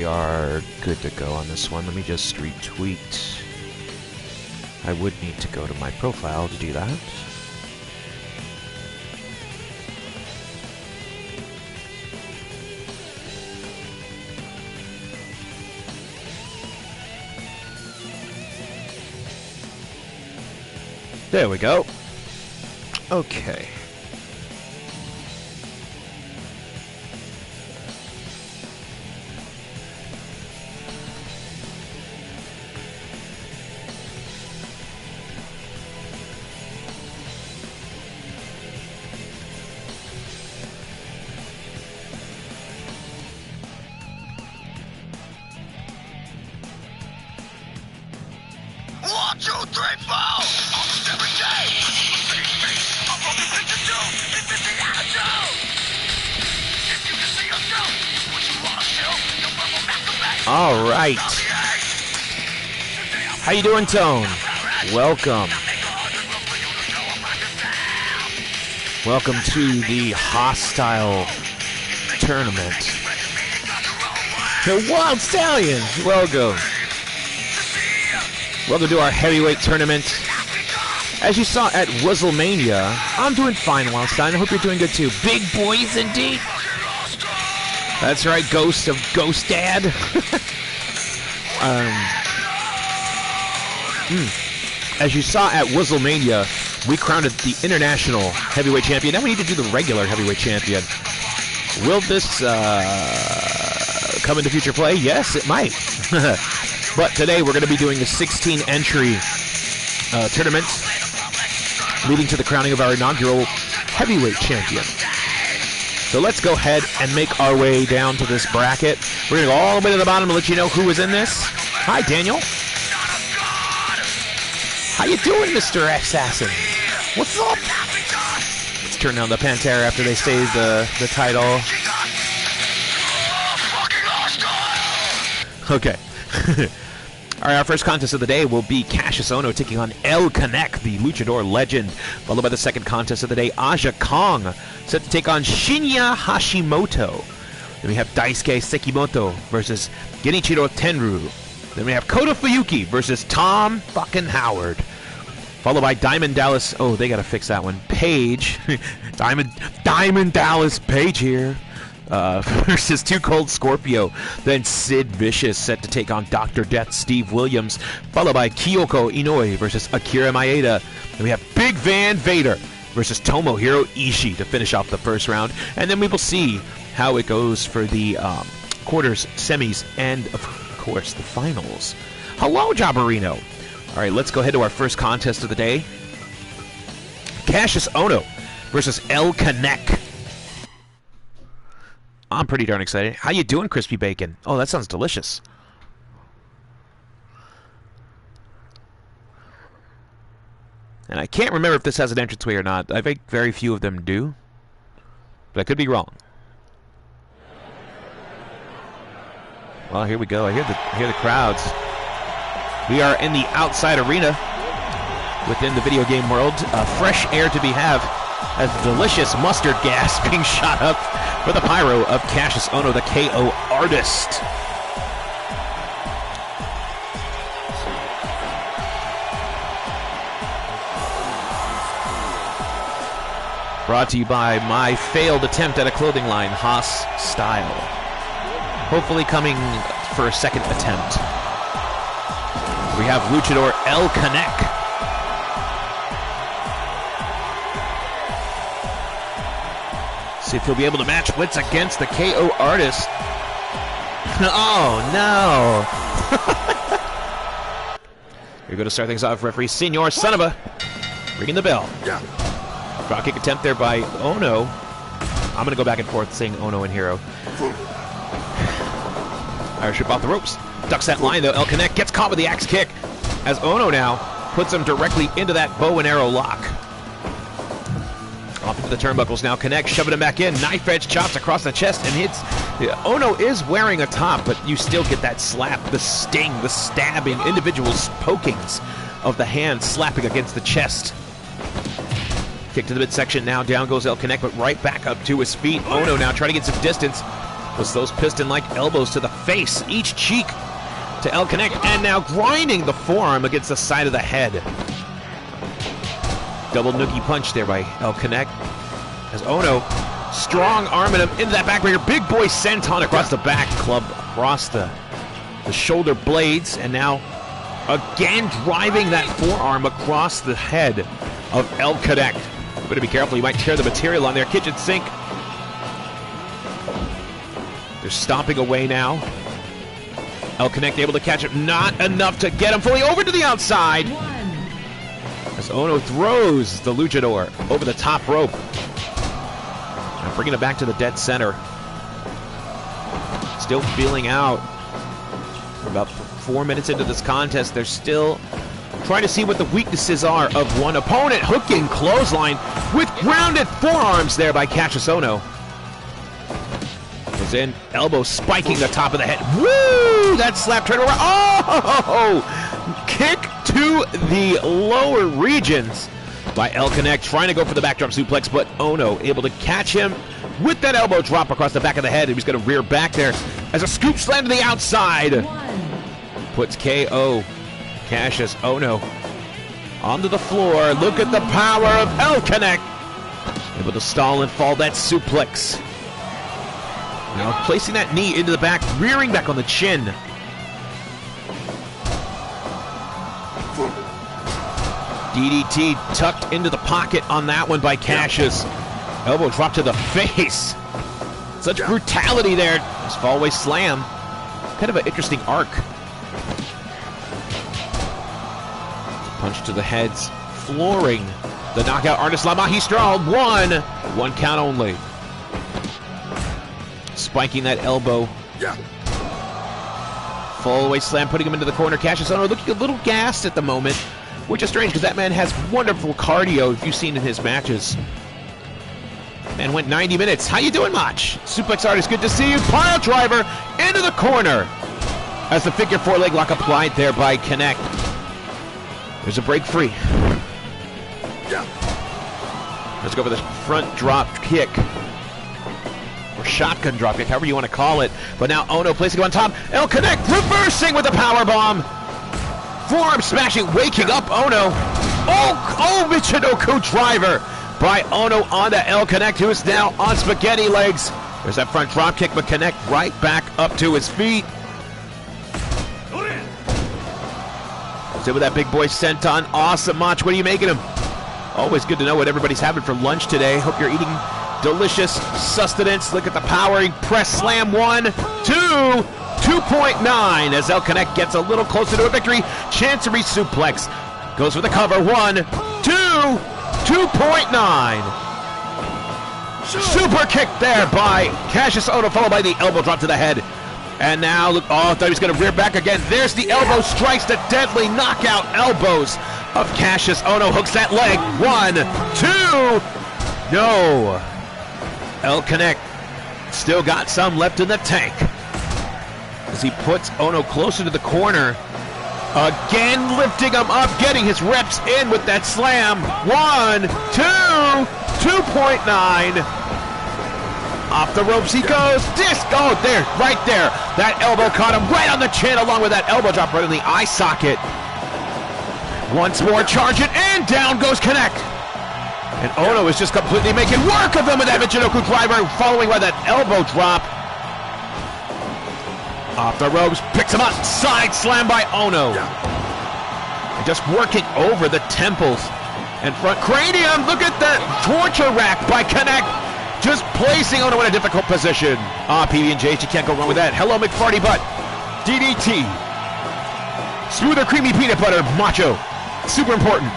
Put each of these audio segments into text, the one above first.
We are good to go on this one. Let me just retweet. I would need to go to my profile to do that. There we go. Okay. All right. How you doing, Tone? Welcome. Welcome to the hostile tournament. The Wild Stallions, welcome. Welcome to our heavyweight tournament. As you saw at Wuzzlemania, I'm doing fine, Wildstein. I hope you're doing good too. Big boys indeed. That's right, Ghost of Ghost Dad. As you saw at Wuzzlemania, we crowned the international heavyweight champion. Now we need to do the regular heavyweight champion. Will this come into future play? Yes, it might. But today we're going to be doing the 16-entry tournament, leading to the crowning of our inaugural heavyweight champion. So let's go ahead and make our way down to this bracket. We're going to go all the way to the bottom and let you know who is in this. Hi, Daniel. How you doing, Mr. Assassin? What's up? Let's turn down the Pantera after they say the title. Okay. All right, our first contest of the day will be Cassius Ohno taking on El Kanek, the Luchador legend. Followed by the second contest of the day, Aja Kong, set to take on Shinya Hashimoto. Then we have Daisuke Sekimoto versus Genichiro Tenryu. Then we have Kota Fuyuki versus Tom fucking Howard. Followed by Diamond Dallas. Oh, they gotta fix that one. Page. Diamond Dallas Page here. Versus Too Cold Scorpio. Then Sid Vicious set to take on Dr. Death Steve Williams. Followed by Kyoko Inoue versus Akira Maeda. Then we have Big Van Vader versus Tomohiro Ishii to finish off the first round. And then we will see how it goes for the quarters, semis, and of course the finals. Hello, Jabberino. All right, let's go ahead to our first contest of the day. Cassius Ohno versus El Kanek. I'm pretty darn excited. How you doing, Crispy Bacon? Oh, that sounds delicious. And I can't remember if this has an entranceway or not. I think very few of them do. But I could be wrong. Well, here we go. I hear the crowds. We are in the outside arena within the video game world. Fresh air to be have as delicious mustard gas being shot up for the pyro of Cassius Ohno, the KO artist. Brought to you by my failed attempt at a clothing line, Haas Style. Hopefully coming for a second attempt. We have Luchador El Kanek. See if he'll be able to match wits against the KO artist. Oh, no. We're going to start things off. Referee Senor Sonova ringing the bell. Drop kick attempt there by Ohno. I'm going to go back and forth saying Ohno and Hero. Irish whip off the ropes. Ducks that line, though. El Kanek gets caught with the axe kick as Ohno now puts him directly into that bow and arrow lock. Off into the turnbuckles now. Kanek shoving him back in. Knife edge chops across the chest and hits. Ohno is wearing a top, but you still get that slap, the sting, the stabbing, individual pokings of the hand slapping against the chest. Kick to the midsection now. Down goes El Kanek, but right back up to his feet. Ohno now trying to get some distance. Was those piston-like elbows to the face, each cheek to El Connect, and now grinding the forearm against the side of the head. Double noogie punch there by El Connect. As Ono strong arming him into that backbreaker. Big boy senton across the back, club across the shoulder blades, and now again driving that forearm across the head of El Connect. Better be careful, you might tear the material on their kitchen sink. They're stomping away now. El Connect able to catch him, not enough to get him fully over to the outside. As Ono throws the luchador over the top rope. Now bringing it back to the dead center. Still feeling out. About 4 minutes into this contest, they're still trying to see what the weaknesses are of one opponent. Hooking clothesline with grounded forearms there by Cassius Ono. Goes in, elbow spiking the top of the head. Woo! That slap turn around. Oh! Kick to the lower regions by El Connect, trying to go for the backdrop suplex, but Ono able to catch him with that elbow drop across the back of the head. He was going to rear back there as a scoop slam to the outside. Puts KO Cassius Ono onto the floor. Look at the power of El Connect. Able to stall and fall that suplex. Now placing that knee into the back, rearing back on the chin. DDT tucked into the pocket on that one by Cassius. Elbow drop to the face. Such brutality there. This fallaway slam. Kind of an interesting arc. Punch to the heads, flooring the knockout artist La Magistral. One count only. Spiking that elbow. Fallaway slam, putting him into the corner. Cassius Ono looking a little gassed at the moment, which is strange because that man has wonderful cardio if you've seen in his matches. Man went 90 minutes. How you doing, Mach? Suplex artist, good to see you. Pile driver into the corner as the figure four leg lock applied there by Connect. There's a break free. Let's go for the front drop kick. Or shotgun drop kick, however you want to call it. But now Ono placing it on top. El Connect reversing with a power bomb. Forearm smashing, waking up Ono. Oh, Michinoku driver by Ono onto El Connect, who is now on spaghetti legs. There's that front drop kick, but Connect right back up to his feet. Sit with that big boy senton. Awesome, Mach. What are you making him? Always good to know what everybody's having for lunch today. Hope you're eating delicious sustenance. Look at the powering press slam. 1, 2, 2.9 as El Connect gets a little closer to a victory. Chancery suplex. Goes for the cover. 1, 2, 2.9. Super kick there by Cassius Ono, followed by the elbow drop to the head. And now, look, I thought he was going to rear back again. There's the elbow strikes, the deadly knockout elbows of Cassius Ono. Hooks that leg. 1, 2. No. El Connect still got some left in the tank as he puts Ono closer to the corner. Again lifting him up, getting his reps in with that slam. 1, 2, 2.9. Off the ropes he goes. Disco there, right there. That elbow caught him right on the chin, along with that elbow drop right in the eye socket. Once more, charge it, and down goes Connect. And Ono is just completely making work of him with that Michinoku driver, following by that elbow drop. Off the ropes, picks him up, side slam by Ono. And just working over the temples and front cranium. Look at that torture rack by Connect. Just placing Ono in a difficult position. PB&J's, you can't go wrong with that. Hello, McFarty Butt. DDT. Smoother, creamy peanut butter. Macho. Super important.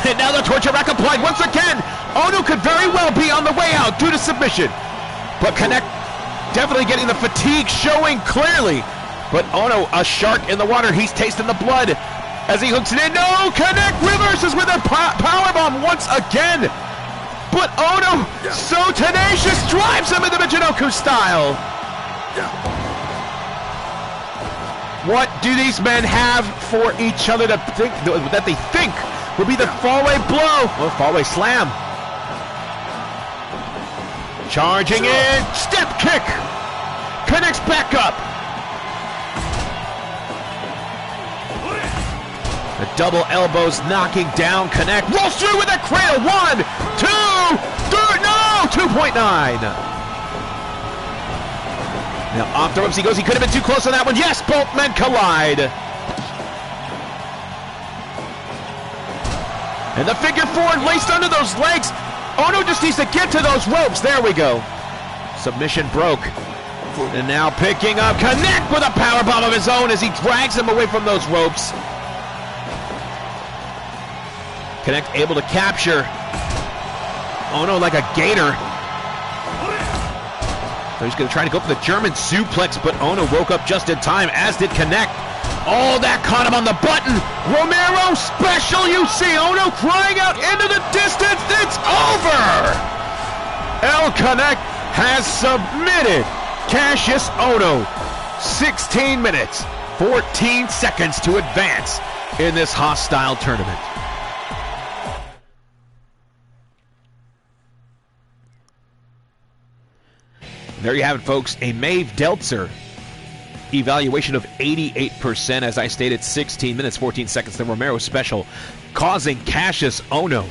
And now the torture rack applied once again. Ono could very well be on the way out due to submission. But Connect definitely getting the fatigue showing clearly. But Ono, a shark in the water. He's tasting the blood as he hooks it in. No, Connect reverses with a powerbomb once again. But Ono, so tenacious, drives him in the Michinoku style. What do these men have for each other to think that they think will be the fallaway blow? Or fallaway slam. Charging in, step kick. connects back up. The double elbows knocking down Connect. Rolls through with a cradle. 1, 2, 3, no! 2.9. Now off the ropes he goes. He could have been too close on that one. Yes, both men collide. And the figure 4 laced under those legs. Ono just needs to get to those ropes. There we go. Submission broke. And now picking up Connect with a powerbomb of his own as he drags him away from those ropes. Connect able to capture Ono like a gator. So he's going to try to go for the German suplex, but Ono woke up just in time, as did Connect. Oh, that caught him on the button. Romero special, you see. Ono crying out into the distance. It's over. El Connect has submitted Cassius Ono. 16 minutes, 14 seconds to advance in this hostile tournament. There you have it, folks. A Maeve Deltzer evaluation of 88%, as I stated, 16 minutes, 14 seconds. The Romero special causing Cassius Ono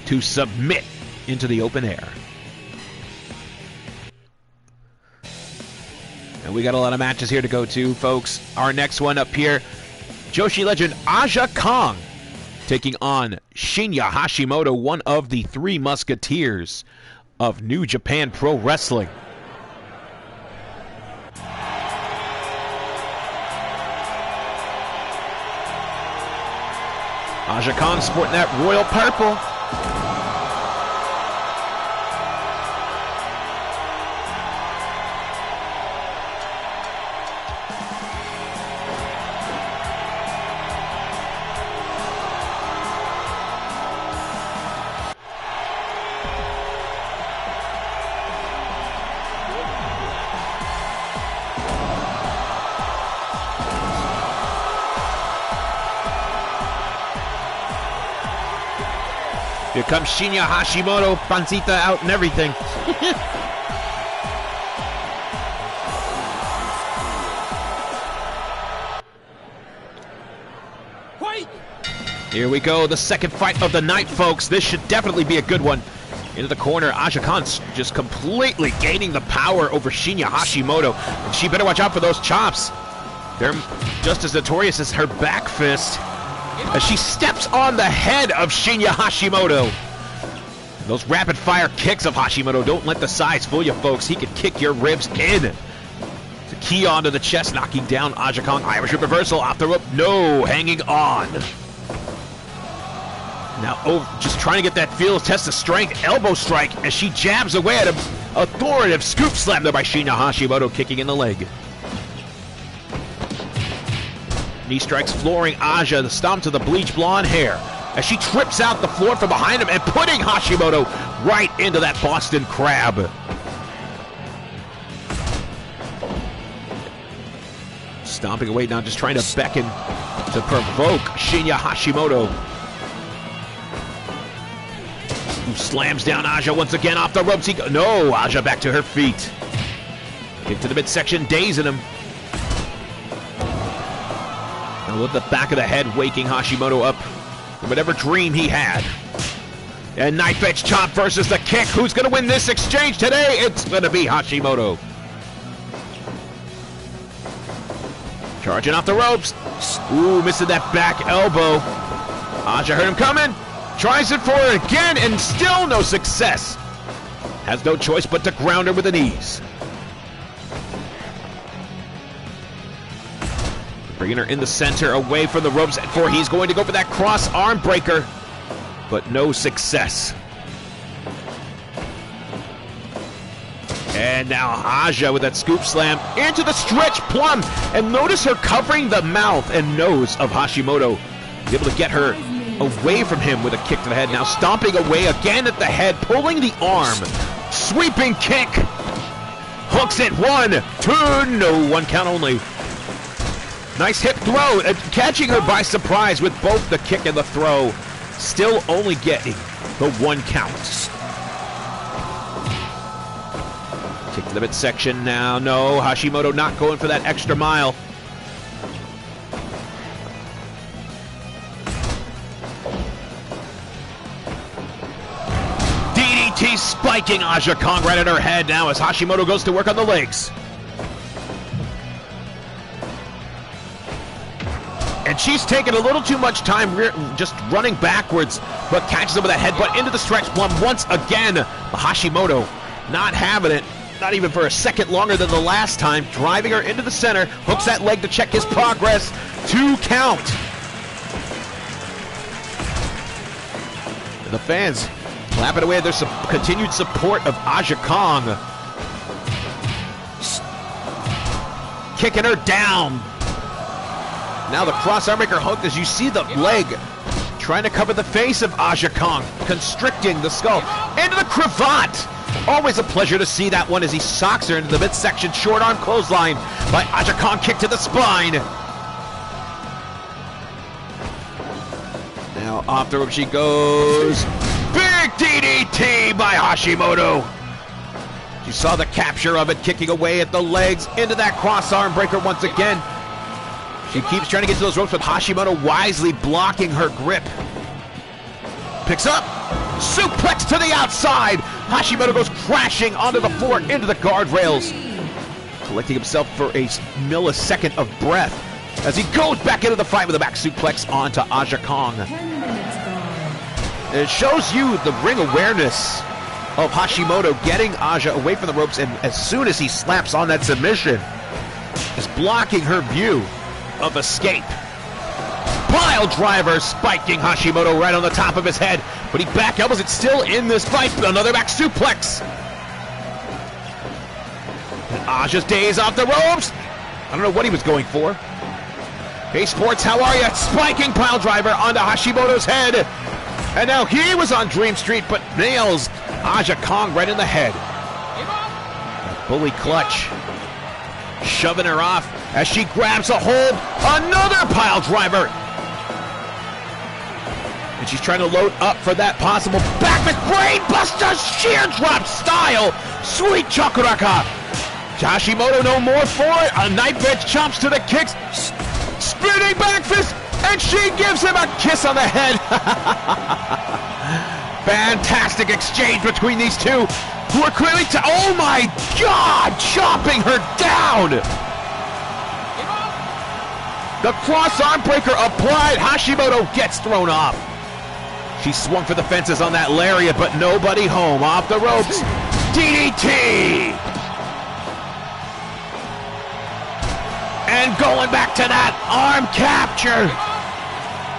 to submit into the open air. And we got a lot of matches here to go to, folks. Our next one up here, Joshi legend Aja Kong taking on Shinya Hashimoto, one of the 3 Musketeers of New Japan Pro Wrestling. Aja Kong sporting that royal purple. Here comes Shinya Hashimoto, pancita out and everything. Wait. Here we go, the second fight of the night, folks. This should definitely be a good one. Into the corner, Aja Khan's just completely gaining the power over Shinya Hashimoto. And she better watch out for those chops. They're just as notorious as her back fist, as she steps on the head of Shinya Hashimoto. Those rapid-fire kicks of Hashimoto, don't let the size fool you, folks. He can kick your ribs in. To key onto the chest, knocking down Aja Kong. Irish whip reversal, off the rope. No, hanging on. Now, just trying to get that feel, test of strength. Elbow strike as she jabs away at him. Authoritative scoop slam there by Shinya Hashimoto, kicking in the leg. Knee strikes flooring Aja, the stomp to the bleach blonde hair, as she trips out the floor from behind him and putting Hashimoto right into that Boston Crab. Stomping away now, just trying to beckon to provoke Shinya Hashimoto, who slams down Aja once again off the ropes. No, Aja back to her feet. Kick to the midsection, dazing him. With the back of the head waking Hashimoto up from whatever dream he had. And knife edge chop versus the kick. Who's going to win this exchange today? It's going to be Hashimoto. Charging off the ropes. Ooh, missing that back elbow. Aja heard him coming. Tries it for her again and still no success. Has no choice but to ground her with the knees. Bringing her in the center, away from the ropes, for he's going to go for that cross arm breaker, but no success. And now Aja with that scoop slam into the stretch plum, and notice her covering the mouth and nose of Hashimoto. He's able to get her away from him with a kick to the head. Now stomping away again at the head, pulling the arm, sweeping kick, hooks it. 1, 2, no, 1 count only. Nice hip throw, catching her by surprise with both the kick and the throw. Still only getting the 1 count. Kick to the midsection now. No, Hashimoto not going for that extra mile. DDT spiking Aja Kong right at her head now as Hashimoto goes to work on the legs. And she's taking a little too much time just running backwards, but catches him with that headbutt into the stretch plum once again. Hashimoto not having it, not even for a second longer than the last time, driving her into the center, hooks that leg to check his progress. 2 count. And the fans clapping away at their continued support of Aja Kong. Kicking her down. Now the cross armbreaker hook as you see the leg trying to cover the face of Aja Kong, constricting the skull into the cravat. Always a pleasure to see that one as he socks her into the midsection short arm clothesline by Aja Kong, kick to the spine. Now off the rope she goes. Big DDT by Hashimoto. You saw the capture of it, kicking away at the legs into that cross arm breaker once again. She keeps trying to get to those ropes with Hashimoto wisely blocking her grip. Picks up, suplex to the outside. Hashimoto goes crashing onto the floor into the guardrails. Collecting himself for a millisecond of breath as he goes back into the fight with a back suplex onto Aja Kong. It shows you the ring awareness of Hashimoto getting Aja away from the ropes, and as soon as he slaps on that submission, is blocking her view of escape. Pile driver spiking Hashimoto right on the top of his head, but he back elbows it still in this fight. Another back suplex. And Aja's days off the ropes. I don't know what he was going for. Hey Sports, how are you? Spiking pile driver onto Hashimoto's head. And now he was on Dream Street, but nails Aja Kong right in the head. Bully clutch. Shoving her off as she grabs a hold. Another pile driver. And she's trying to load up for that possible backfist brain buster sheer drop style. Sweet chakuraka. Hashimoto no more for it. A knife edge chops to the kicks. Spinning backfist. And she gives him a kiss on the head. Fantastic exchange between these two, who are clearly, oh my God, chopping her down. The cross arm breaker applied. Hashimoto gets thrown off. She swung for the fences on that lariat, but nobody home. Off the ropes, DDT. And going back to that arm capture.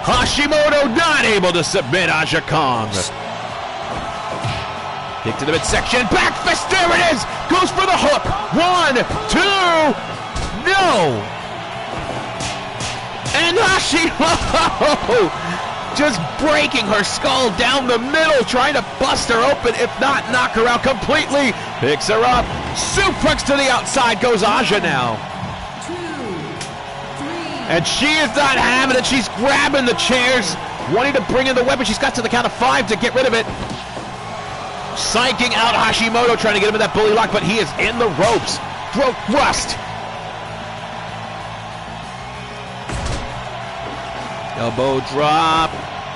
Hashimoto not able to submit Aja Kong. Kick to the midsection, back fist, there it is! Goes for the hook, 1, 2, no! And Hashimoto just breaking her skull down the middle, trying to bust her open, if not knock her out completely. Picks her up, suplex to the outside goes Aja now. And she is not having it. She's grabbing the chairs, wanting to bring in the weapon. She's got to the count of 5 to get rid of it. Psyching out Hashimoto, trying to get him in that bully lock, but he is in the ropes. Throat thrust. Elbow drop.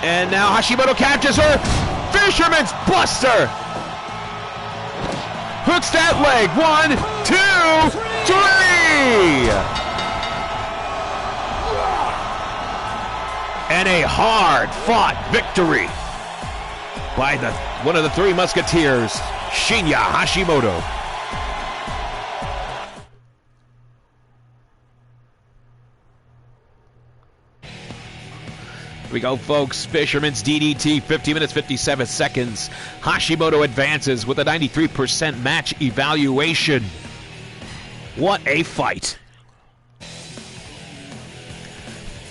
And now Hashimoto captures her. Fisherman's Buster. Hooks that leg. 1, 2, 3. And a hard-fought victory by one of the Three Musketeers, Shinya Hashimoto. Here we go, folks. Fisherman's DDT, 50 minutes, 57 seconds. Hashimoto advances with a 93% match evaluation. What a fight.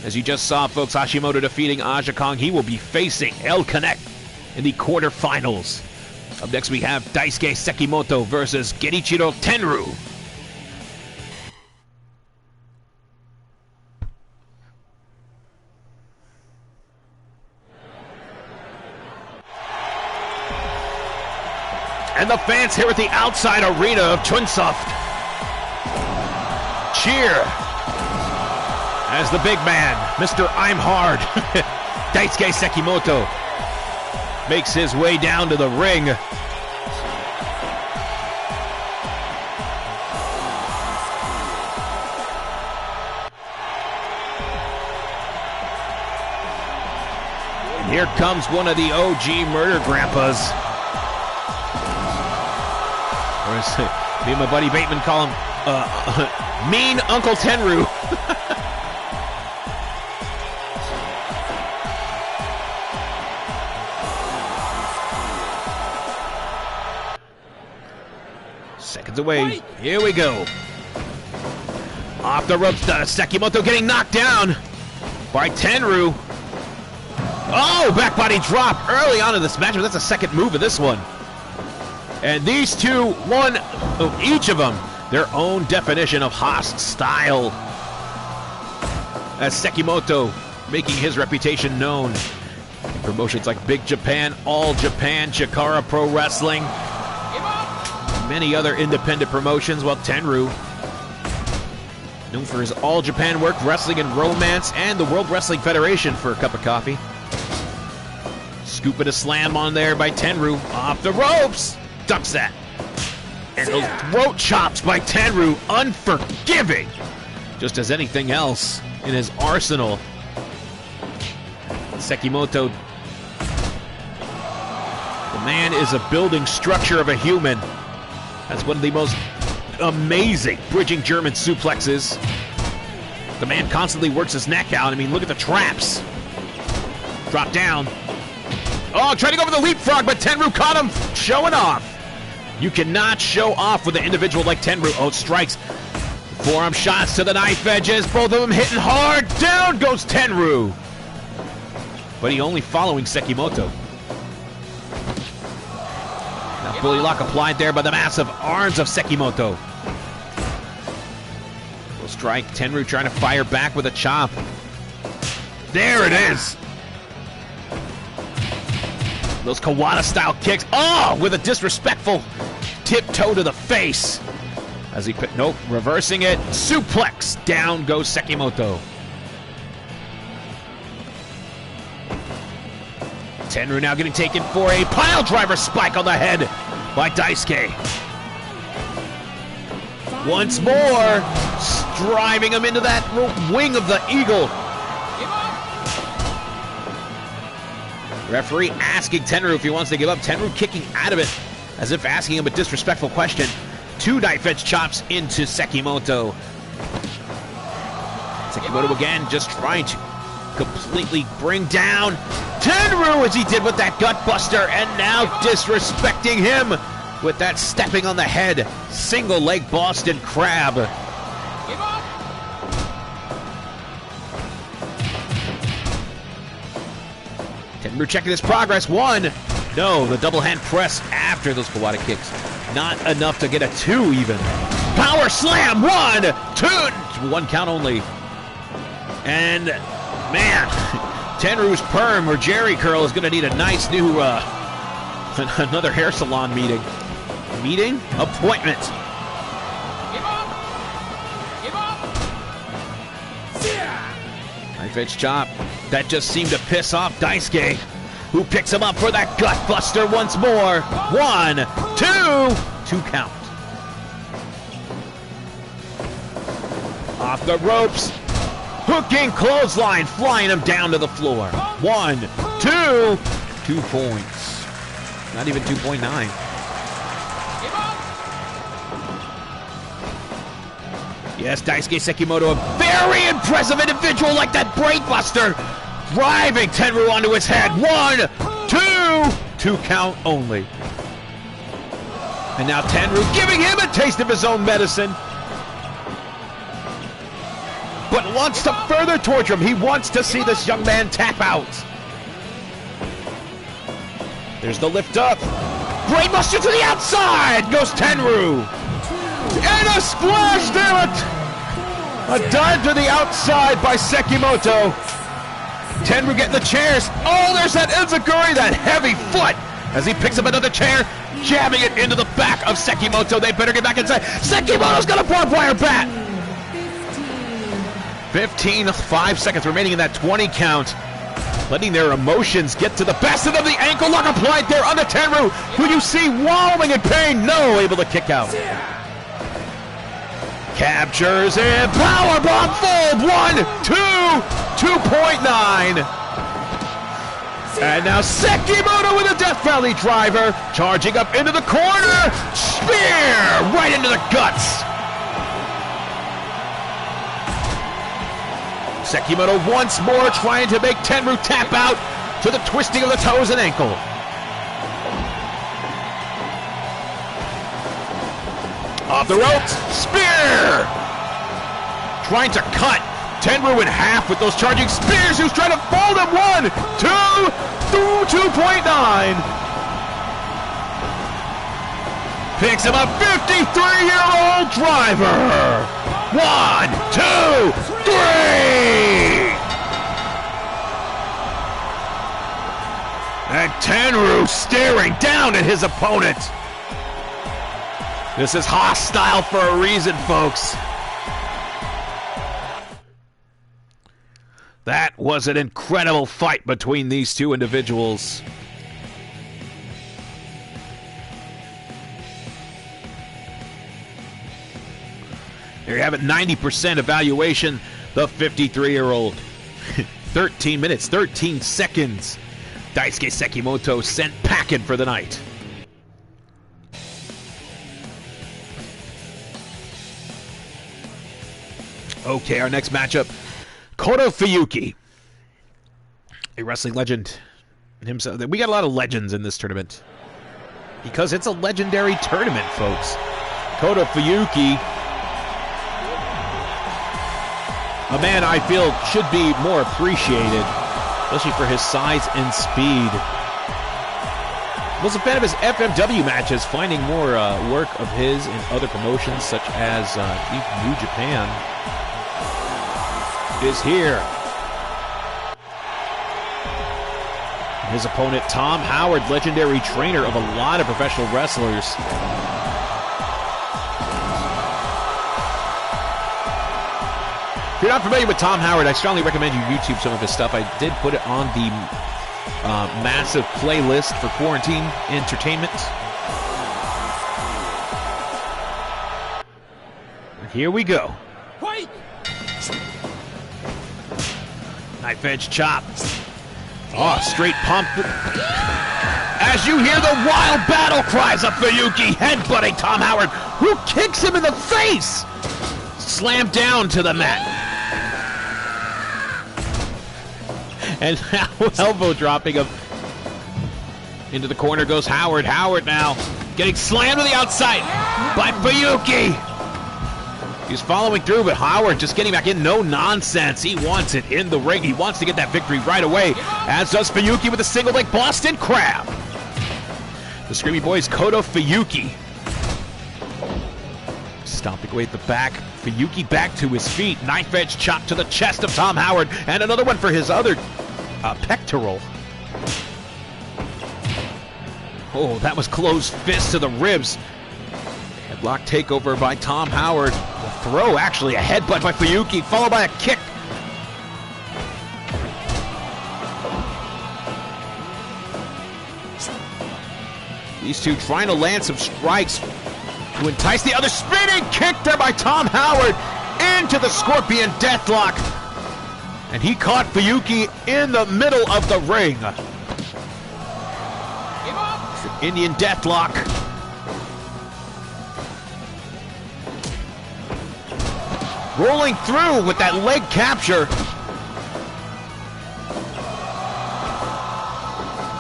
As you just saw, folks, Hashimoto defeating Aja Kong. He will be facing El Connect in the quarterfinals. Up next, we have Daisuke Sekimoto versus Genichiro Tenryu. And the fans here at the outside arena of Chunsoft cheer as the big man, Mr. I'm Hard, Daisuke Sekimoto, makes his way down to the ring. And here comes one of the OG murder grandpas. Or as me and my buddy Bateman call him, Mean Uncle Tenryu. Seconds away. Here we go. Off the ropes, Sekimoto getting knocked down by Tenryu. Oh, back body drop early on in this match, but that's a second move of this one. And these two, one of each of them, their own definition of hostile. As Sekimoto making his reputation known in promotions like Big Japan, All Japan, Chikara Pro Wrestling, many other independent promotions, while Tenryu, known for his All Japan work, Wrestling and Romance, and the World Wrestling Federation for a cup of coffee. Scooping a slam on there by Tenryu, off the ropes, ducks that. And those throat chops by Tenryu, unforgiving, just as anything else in his arsenal. Sekimoto, the man is a building structure of a human. That's one of the most amazing bridging German suplexes. The man constantly works his neck out. I mean, look at the traps. Drop down. Oh, trying to go for the leapfrog, but Tenryu caught him showing off. You cannot show off with an individual like Tenryu. Oh, strikes. Forearm shots to the knife edges. Both of them hitting hard. Down goes Tenryu. But he only following Sekimoto. Now bully lock applied there by the massive arms of Sekimoto. Little strike. Tenryu trying to fire back with a chop. There it is. Those Kawada-style kicks. Oh, with a disrespectful tiptoe to the face. As he put, nope, reversing it. Suplex. Down goes Sekimoto. Tenryu now getting taken for a pile driver spike on the head by Daisuke. Once more, driving him into that wing of the eagle. Referee asking Tenryu if he wants to give up. Tenryu kicking out of it as if asking him a disrespectful question. Two knife edge chops into Sekimoto. Sekimoto again just trying to completely bring down Tenryu as he did with that gut buster, and now disrespecting him with that stepping on the head. Single leg Boston Crab. Tenryu checking his progress. One. No, the double hand press after those Kawada kicks. Not enough to get a two even. Power slam. 1, 2. One count only. And man, Tenryu's perm or Jerry curl is going to need a nice new, another hair salon meeting. Appointment. Knife edge chop. That just seemed to piss off Daisuke, who picks him up for that gut buster once more. 1, 2. 2 count. Off the ropes. Hooking clothesline, flying him down to the floor. 1, 2. 2 points. Not even 2.9. Yes, Daisuke Sekimoto, a very impressive individual like that brainbuster. Driving Tenryu onto his head. 1, 2. 2 count only. And now Tenryu giving him a taste of his own medicine. But wants to further torture him. He wants to see this young man tap out. There's the lift up. Brainbuster to the outside. Goes Tenryu. And a splash, damn it! A dive to the outside by Sekimoto. Tenryu getting the chairs. Oh, there's that enziguri, that heavy foot as he picks up another chair, jamming it into the back of Sekimoto. They better get back inside. Sekimoto's got a barbed wire bat. 5 seconds remaining in that 20 count. Letting their emotions get to the best of them. The ankle lock applied there on the Tenru, who you see wallowing in pain. No, able to kick out. Captures it. Powerbomb fold. 1, 2, 2.9. And now Sekimoto with a Death Valley driver. Charging up into the corner. Spear right into the guts. Sekimoto once more trying to make Tenru tap out to the twisting of the toes and ankle. Off the ropes, spear! Trying to cut Tenru in half with those charging spears, who's trying to fold him. 1, 2, 2.9. Picks him up, 53-year-old driver. 1, 2, 3! And Tenru staring down at his opponent. This is hostile for a reason, folks. That was an incredible fight between these two individuals. There you have it, 90% evaluation, the 53-year-old. 13 minutes, 13 seconds. Daisuke Sekimoto sent packing for the night. Okay, our next matchup, Kota Fuyuki, a wrestling legend himself. We got a lot of legends in this tournament because it's a legendary tournament, folks. Kota Fuyuki, a man I feel should be more appreciated, especially for his size and speed. Was a fan of his FMW matches, finding more work of his in other promotions such as New Japan is here. His opponent, Tom Howard, legendary trainer of a lot of professional wrestlers. If you're not familiar with Tom Howard, I strongly recommend you YouTube some of his stuff. I did put it on the massive playlist for quarantine entertainment. Here we go. Wait! Knife edge chop. Oh, straight pump. As you hear the wild battle cries of Fuyuki headbutting Tom Howard, who kicks him in the face. Slammed down to the mat. And now elbow dropping him. Into the corner goes Howard. Howard now getting slammed to the outside by Fuyuki. He's following through, but Howard just getting back in. No nonsense. He wants it in the ring. He wants to get that victory right away, as does Fuyuki with a single leg Boston Crab. The Screamy Boys, Kota Fuyuki. Stomping away at the back. Fuyuki back to his feet. Knife edge chop to the chest of Tom Howard. And another one for his other pectoral. Oh, that was closed fist to the ribs. Headlock takeover by Tom Howard. The throw, actually, a headbutt by Fuyuki, followed by a kick. These two trying to land some strikes to entice the other. Spinning kick there by Tom Howard into the Scorpion Deathlock. And he caught Fuyuki in the middle of the ring. Indian Deathlock. Rolling through with that leg capture.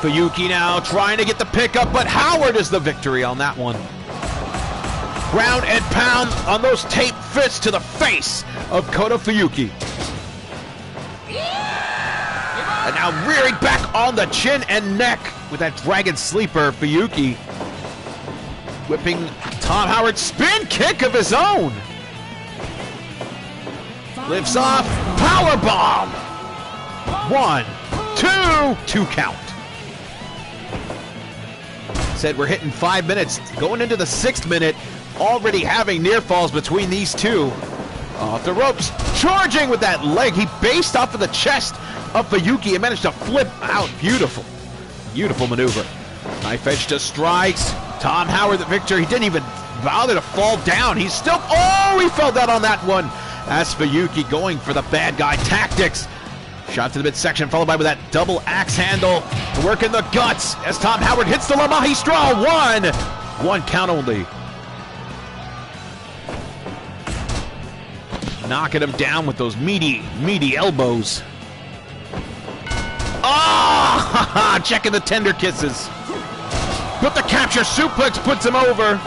Fuyuki now trying to get the pickup, but Howard is the victory on that one. Ground and pound on those tape fists to the face of Kota Fuyuki. And now rearing back on the chin and neck with that dragon sleeper. Fuyuki whipping Tom Howard's spin kick of his own. Lifts off, power bomb. 1, 2, 2 count. said we're hitting 5 minutes, going into the 6th minute, already having near falls between these two. Off the ropes, charging with that leg. He based off of the chest of Fuyuki and managed to flip out. Beautiful, beautiful maneuver. Knife edge to strikes. Tom Howard, the victor. He didn't even bother to fall down. He's still, oh, he fell down on that one. As Fuyuki going for the bad guy tactics. Shot to the midsection, followed by with that double axe handle to work in the guts as Tom Howard hits the La Magistral. One count only. Knocking him down with those meaty elbows. Oh, checking the tender kisses. But the capture suplex puts him over.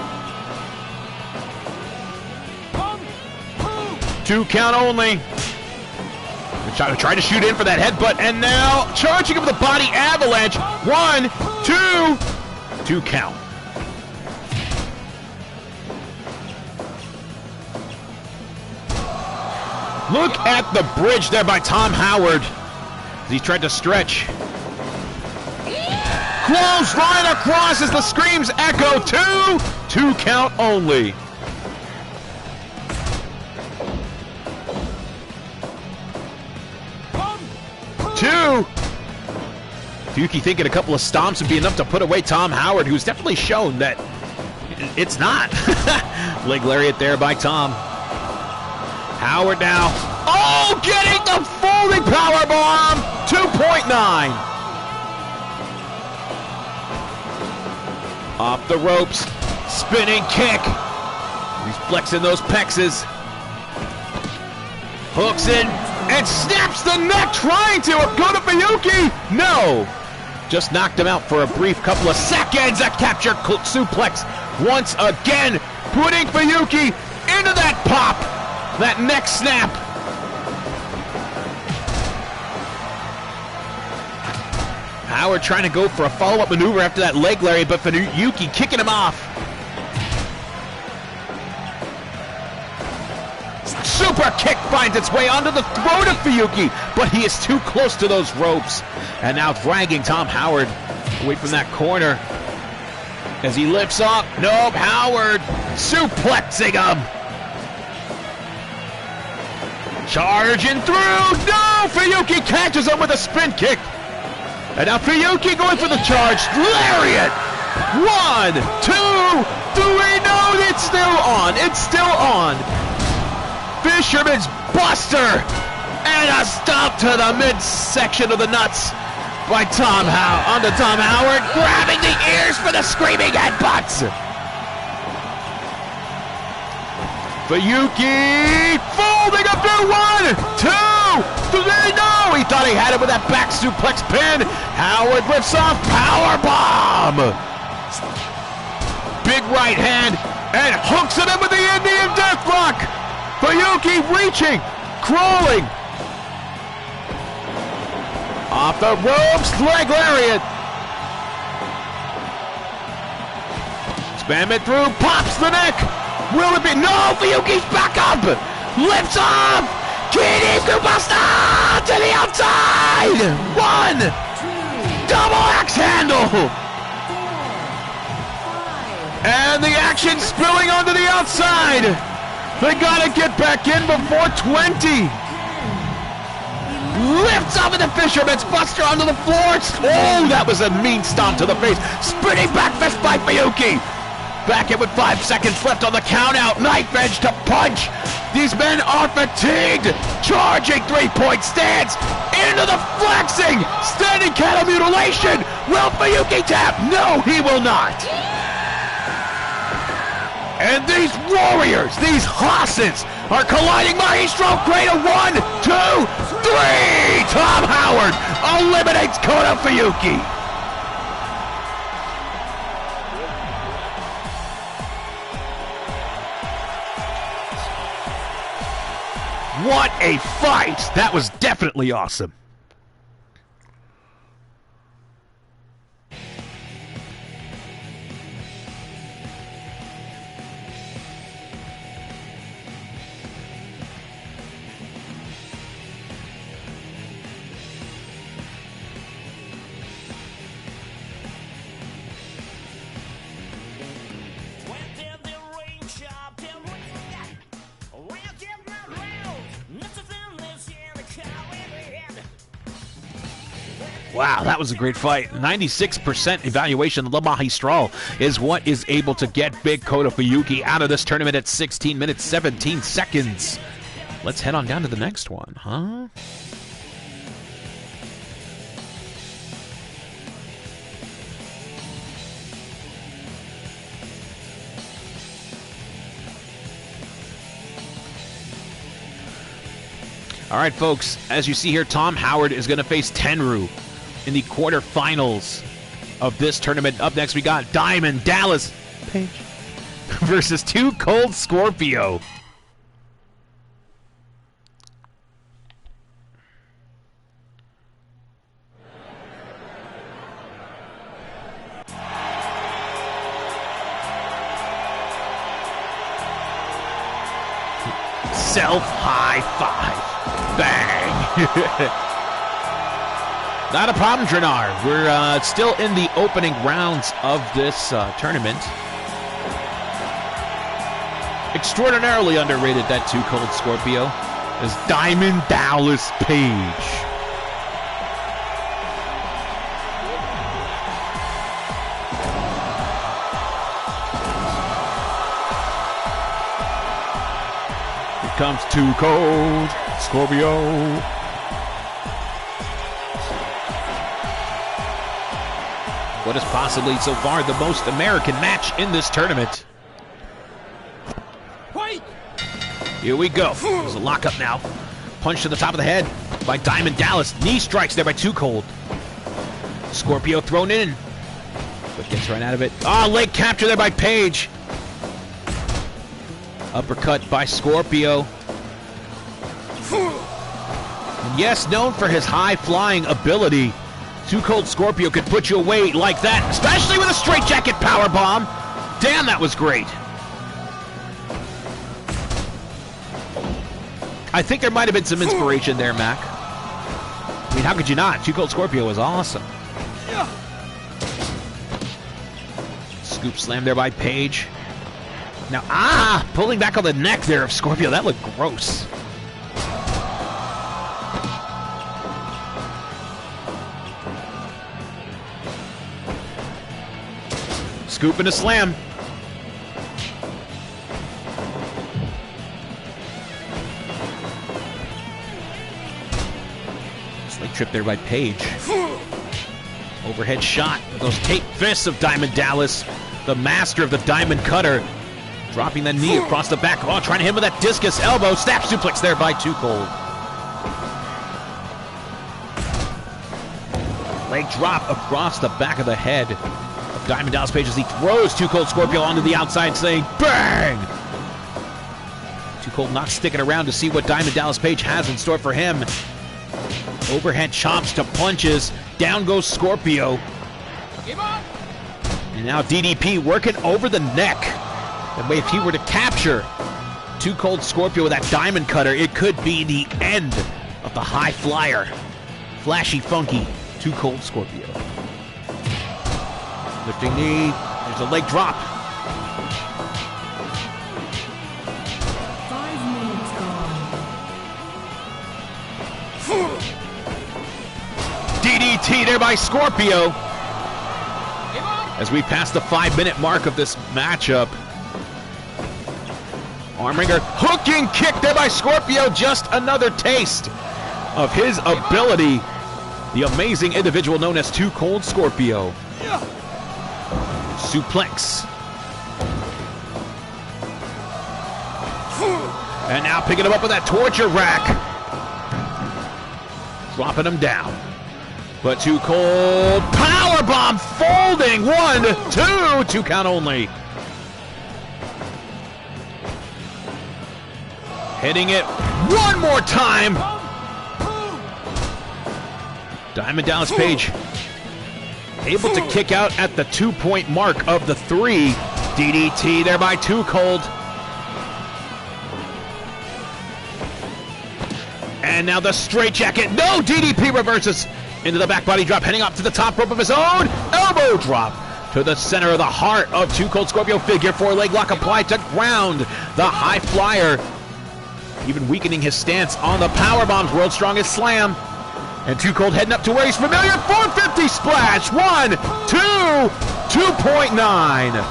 2 count only. Trying to shoot in for that headbutt, and now charging him with a body avalanche. 1, 2, 2 count. Look at the bridge there by Tom Howard as he tried to stretch. Close line across as the screams echo. 2 count only. Fuyuki thinking a couple of stomps would be enough to put away Tom Howard, who's definitely shown that it's not. Leg lariat there by Tom. Howard now. Oh, getting the folding power bomb. 2.9. Off the ropes. Spinning kick. He's flexing those pexes. Hooks in and snaps the neck, trying to go to Fuyuki. No. Just knocked him out for a brief couple of seconds. A capture suplex once again, putting Fuyuki into that pop, that neck snap. Howard trying to go for a follow-up maneuver after that leg lariat, but Fuyuki kicking him off. Super kick finds its way onto the throat of Fuyuki, but he is too close to those ropes. And now dragging Tom Howard away from that corner as he lifts up. Nope, Howard suplexing him. Charging through. No, Fuyuki catches him with a spin kick. And now Fuyuki going for the charge. Lariat. 1, 2, 3. No, it's still on. It's still on. Fisherman's Buster, and a stomp to the midsection of the nuts by Tom Howard, grabbing the ears for the screaming headbutts. Fuyuki folding up to 1, 2, 3. No, he thought he had it with that back suplex pin. Howard lifts off, power bomb. Big right hand and hooks it in with the Indian Deathlock. Fuyuki reaching, crawling. Off the ropes, leg lariat. Spam it through, pops the neck. Will it be? No, Fuyuki's back up. Lifts off. Kitty Superstar to the outside. 1, double axe handle. And the action spilling onto the outside. They gotta get back in before 20. Lifts off of the Fisherman's Buster onto the floor. Oh, that was a mean stomp to the face. Spinning back fist by Fuyuki. Back in with 5 seconds left on the count out. Knife edge to punch. These men are fatigued. Charging 3-point stance. Into the flexing. Standing cattle mutilation. Will Fuyuki tap? No, he will not. And these warriors, these hosses, are colliding. Maestro Cradle. 1, 2, 3. Tom Howard eliminates Kota Fuyuki. What a fight! That was definitely awesome. Wow, that was a great fight. 96% evaluation. Le Magistral is what is able to get Big Kota Fuyuki out of this tournament at 16 minutes, 17 seconds. Let's head on down to the next one, huh? All right, folks, as you see here, Tom Howard is going to face Tenryu in the quarterfinals of this tournament. Up next, we got Diamond Dallas Page versus Too Cold Scorpio. Self-high five. Bang! Not a problem, Dranar. We're still in the opening rounds of this tournament. Extraordinarily underrated, that Too Cold Scorpio, is Diamond Dallas Page. Here comes Too Cold Scorpio. What is possibly so far the most American match in this tournament. Wait. Here we go. There's a lockup now. Punch to the top of the head by Diamond Dallas. Knee strikes there by Too Cold. Scorpio thrown in, but gets right out of it. Ah, leg capture there by Page. Uppercut by Scorpio. And yes, known for his high-flying ability, Too Cold Scorpio could put you away like that, especially with a straitjacket powerbomb. Damn, that was great. I think there might have been some inspiration there, Mac. I mean, how could you not? Too Cold Scorpio was awesome. Scoop slam there by Page. Now, pulling back on the neck there of Scorpio. That looked gross. Scoop and a slam. Slick trip there by Page. Overhead shot. Those taped fists of Diamond Dallas, the master of the diamond cutter. Dropping the knee across the back. Oh, trying to hit him with that discus elbow. Snap suplex there by Too Cold. Leg drop across the back of the head of Diamond Dallas Page as he throws Too Cold Scorpio onto the outside, saying, bang! Too Cold not sticking around to see what Diamond Dallas Page has in store for him. Overhead chops to punches. Down goes Scorpio. And now DDP working over the neck. That way, if he were to capture Too Cold Scorpio with that diamond cutter, it could be the end of the high flyer. Flashy, funky Too Cold Scorpio. Lifting knee. There's a leg drop. 5 minutes gone. DDT there by Scorpio. As we pass the 5-minute mark of this matchup. Armringer, hooking kick there by Scorpio. Just another taste of his ability. The amazing individual known as Too Cold Scorpio. Suplex. And now picking him up with that torture rack. Dropping him down. But Too Cold, powerbomb folding. 1, 2, 2 count only. Hitting it one more time. Diamond Dallas Page able to kick out at the 2-point mark of the 3. DDT there by Too Cold. And now the straitjacket. No, DDP reverses into the back body drop, heading up to the top rope of his own. Elbow drop to the center of the heart of Too Cold Scorpio. Figure 4 leg lock applied to ground. The high flyer, even weakening his stance on the powerbomb's world's strongest slam. And Too Cold heading up to where he's familiar. 450 splash. 1, 2, 2.9.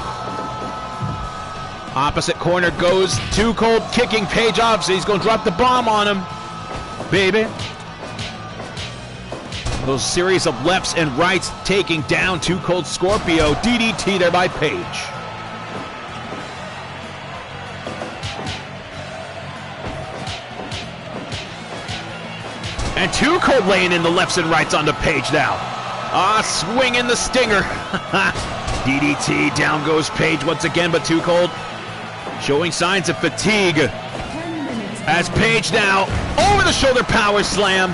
Opposite corner goes Too Cold, kicking Page off, so he's going to drop the bomb on him. Baby. Those series of lefts and rights taking down Too Cold Scorpio. DDT there by Page. And Too Cold laying in the lefts and rights onto Page now. Swinging the stinger. DDT, down goes Page once again, but Too Cold showing signs of fatigue. As Page now, over the shoulder power slam.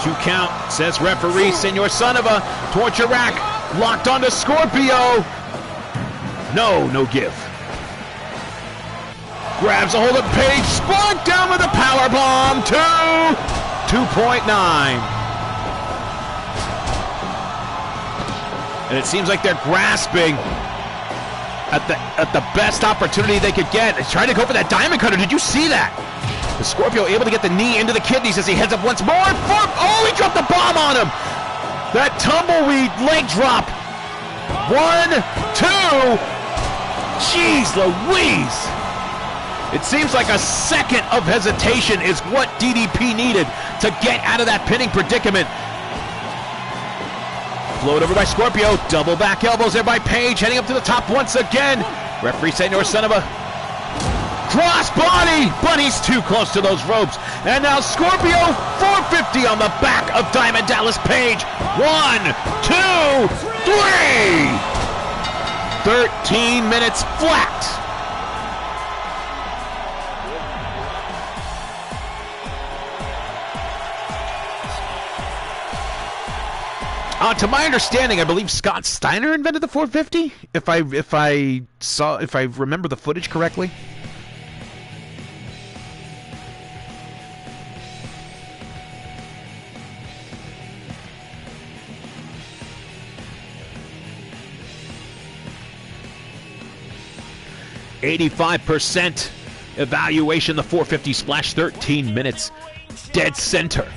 2 count, says referee. Senor Son of a torture rack, locked onto Scorpio. No give. Grabs a hold of Page, spark down with a power bomb. 2.9. And it seems like they're grasping at the best opportunity they could get. They're trying to go for that diamond cutter. Did you see that? The Scorpio able to get the knee into the kidneys as he heads up once more. Oh, he dropped the bomb on him. That tumbleweed leg drop. 1, 2. Jeez Louise. It seems like a second of hesitation is what DDP needed to get out of that pinning predicament. Float over by Scorpio. Double back elbows there by Page. Heading up to the top once again. Referee Senor Son of a cross body, but he's too close to those ropes. And now Scorpio, 450 on the back of Diamond Dallas Page. 1, 2, 3. 13 minutes flat. To my understanding, I believe Scott Steiner invented the 450. If I remember the footage correctly. %85 evaluation. The 450 splash, 13 minutes, dead center.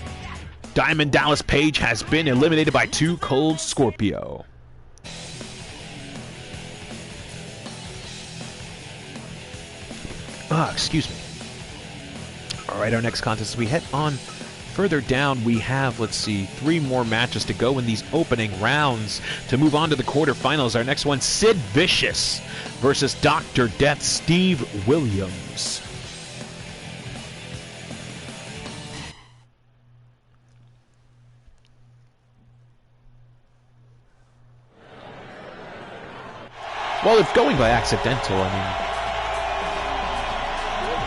Diamond Dallas Page has been eliminated by Too Cold Scorpio. Excuse me. All right, our next contest, we head on further down. We have, let's see, 3 more matches to go in these opening rounds to move on to the quarterfinals. Our next one, Sid Vicious versus Dr. Death, Steve Williams. Well, if going by accidental, I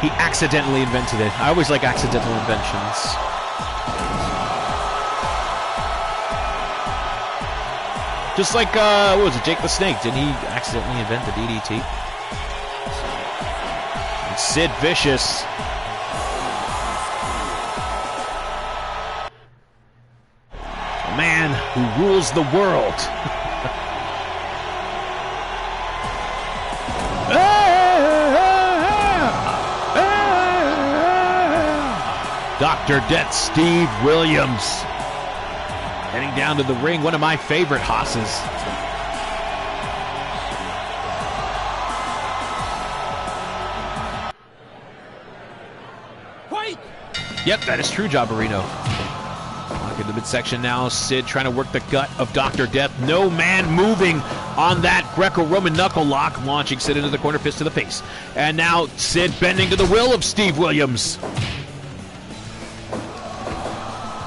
mean, he accidentally invented it. I always like accidental inventions. Just like, what was it, Jake the Snake? Didn't he accidentally invent the DDT? And Sid Vicious. A man who rules the world. Dr. Death, Steve Williams. Heading down to the ring, one of my favorite hosses. Wait! Yep, that is true, Jobberino. Lock into the midsection now. Sid trying to work the gut of Dr. Death. No man moving on that Greco-Roman knuckle lock. Launching Sid into the corner, fist to the face. And now Sid bending to the will of Steve Williams.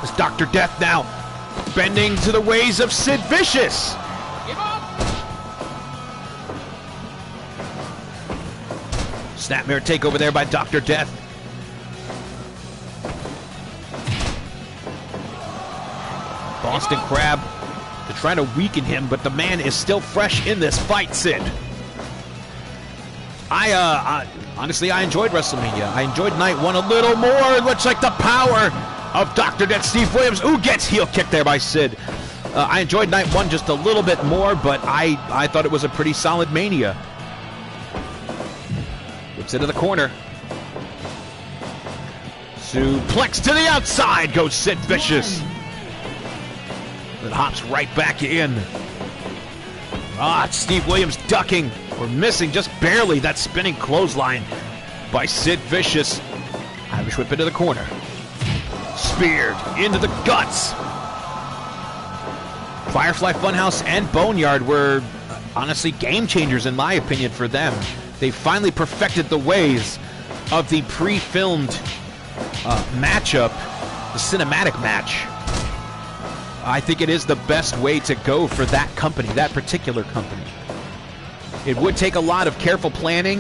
It's Dr. Death now bending to the ways of Sid Vicious. Give up. Snapmare takeover there by Dr. Death. Boston Crab to try to weaken him, but the man is still fresh in this fight, Sid. Honestly, I enjoyed WrestleMania. I enjoyed Night 1 a little more. It looks like the power of Dr. Death, Steve Williams. Ooh, gets heel kick there by Sid. I enjoyed Night 1 just a little bit more, but I thought it was a pretty solid Mania. Whips into the corner. Suplex to the outside goes Sid Vicious. It hops right back in. It's Steve Williams ducking or missing just barely that spinning clothesline by Sid Vicious. Irish whip into the corner. Speared into the guts. Firefly Funhouse and Boneyard were honestly game changers in my opinion for them. They finally perfected the ways of the pre-filmed matchup, the cinematic match. I think it is the best way to go for that company, that particular company. It would take a lot of careful planning,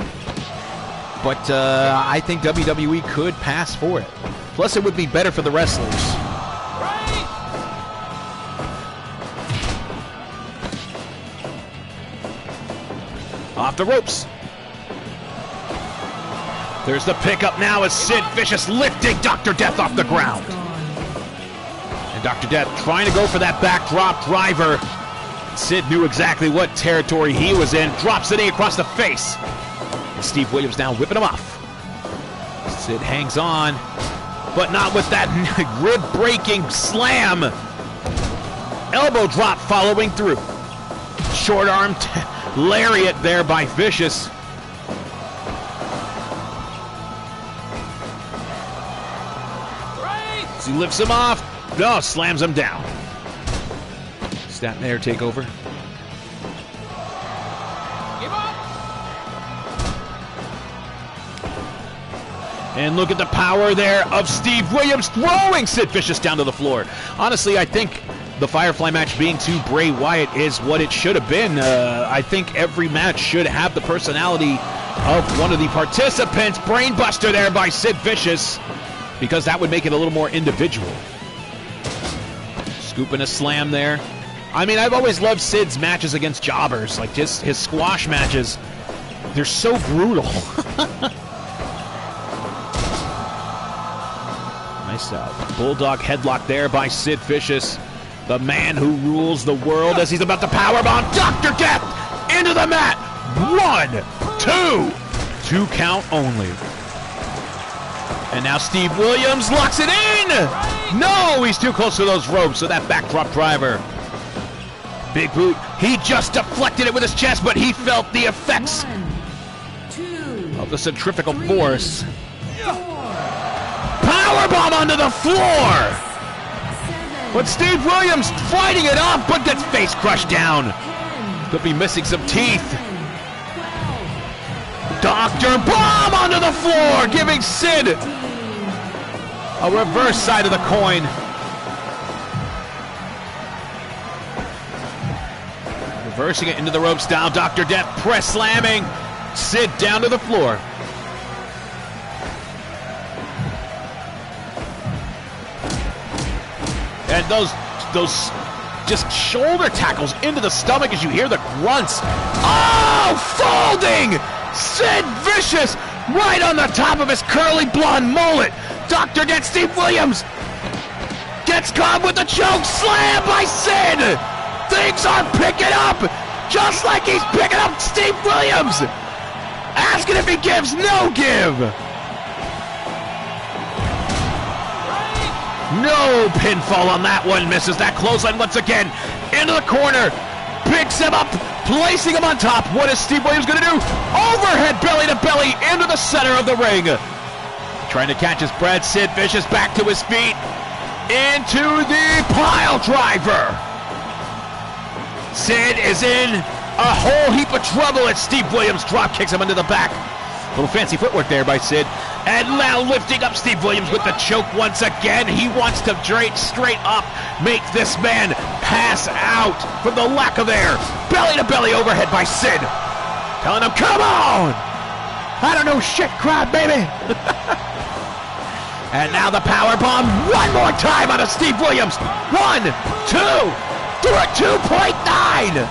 but I think WWE could pass for it. Plus, it would be better for the wrestlers. Right. Off the ropes. There's the pickup now as Sid Vicious lifting Dr. Death off the ground. And Dr. Death trying to go for that backdrop driver. Sid knew exactly what territory he was in. Drops the knee across the face. And Steve Williams now whipping him off. Sid hangs on, but not with that rib-breaking slam. Elbow drop following through. Short-armed lariat there by Vicious. He lifts him off. No, slams him down. Snap there, Takeover. And look at the power there of Steve Williams throwing Sid Vicious down to the floor. Honestly, I think the Firefly match being to Bray Wyatt is what it should have been. I think every match should have the personality of one of the participants. Brainbuster there by Sid Vicious, because that would make it a little more individual. Scooping a slam there. I mean, I've always loved Sid's matches against jobbers, like just his squash matches. They're so brutal. Nice bulldog headlock there by Sid Vicious, the man who rules the world, as he's about to powerbomb Dr. Death into the mat. 1, 2 count only. And now Steve Williams locks it in! No, he's too close to those ropes, so that backdrop driver. Big boot, he just deflected it with his chest, but he felt the effects of the centrifugal force. Powerbomb onto the floor! But Steve Williams fighting it off, but gets face crushed down. Could be missing some teeth. Dr. Bomb onto the floor, giving Sid a reverse side of the coin. Reversing it into the ropes down. Dr. Death press slamming Sid down to the floor. And those just shoulder tackles into the stomach as you hear the grunts. Oh, folding! Sid Vicious right on the top of his curly blonde mullet. Dr. Death, Steve Williams gets caught with a choke slam by Sid. Things are picking up, just like he's picking up Steve Williams. Asking if he gives, no give. No pinfall on that one, misses that clothesline once again. Into the corner, picks him up, placing him on top. What is Steve Williams going to do? Overhead belly to belly into the center of the ring. Trying to catch his breath, Sid Vicious back to his feet. Into the pile driver. Sid is in a whole heap of trouble as Steve Williams drop kicks him into the back. Little fancy footwork there by Sid. And now lifting up Steve Williams with the choke once again. He wants to straight up make this man pass out from the lack of air. Belly to belly overhead by Sid. Telling him, come on! I don't know shit, crowd, baby! And now the power bomb one more time out of Steve Williams. 1, 2, 2.9!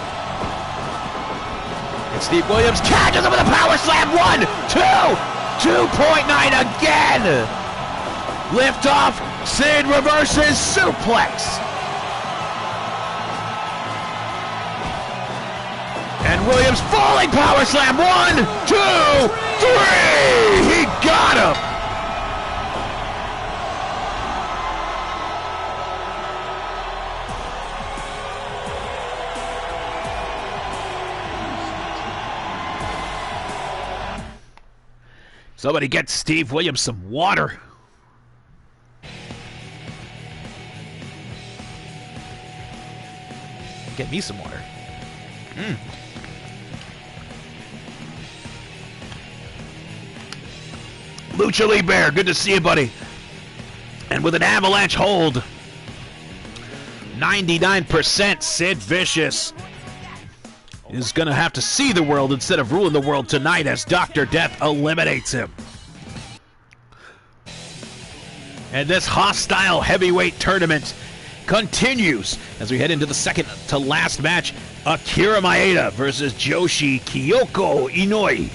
And Steve Williams catches him with a power slam. 1, 2! 2.9 again! Lift off, Sid reverses suplex. And Williams falling power slam. 1, 2, 3! He got him! Somebody get Steve Williams some water. Get me some water. Lucha Lee Bear, good to see you, buddy. And with an avalanche hold, 99%, Sid Vicious is going to have to see the world instead of ruling the world tonight as Dr. Death eliminates him. And this hostile heavyweight tournament continues as we head into the second to last match. Akira Maeda versus Joshi Kyoko Inoue.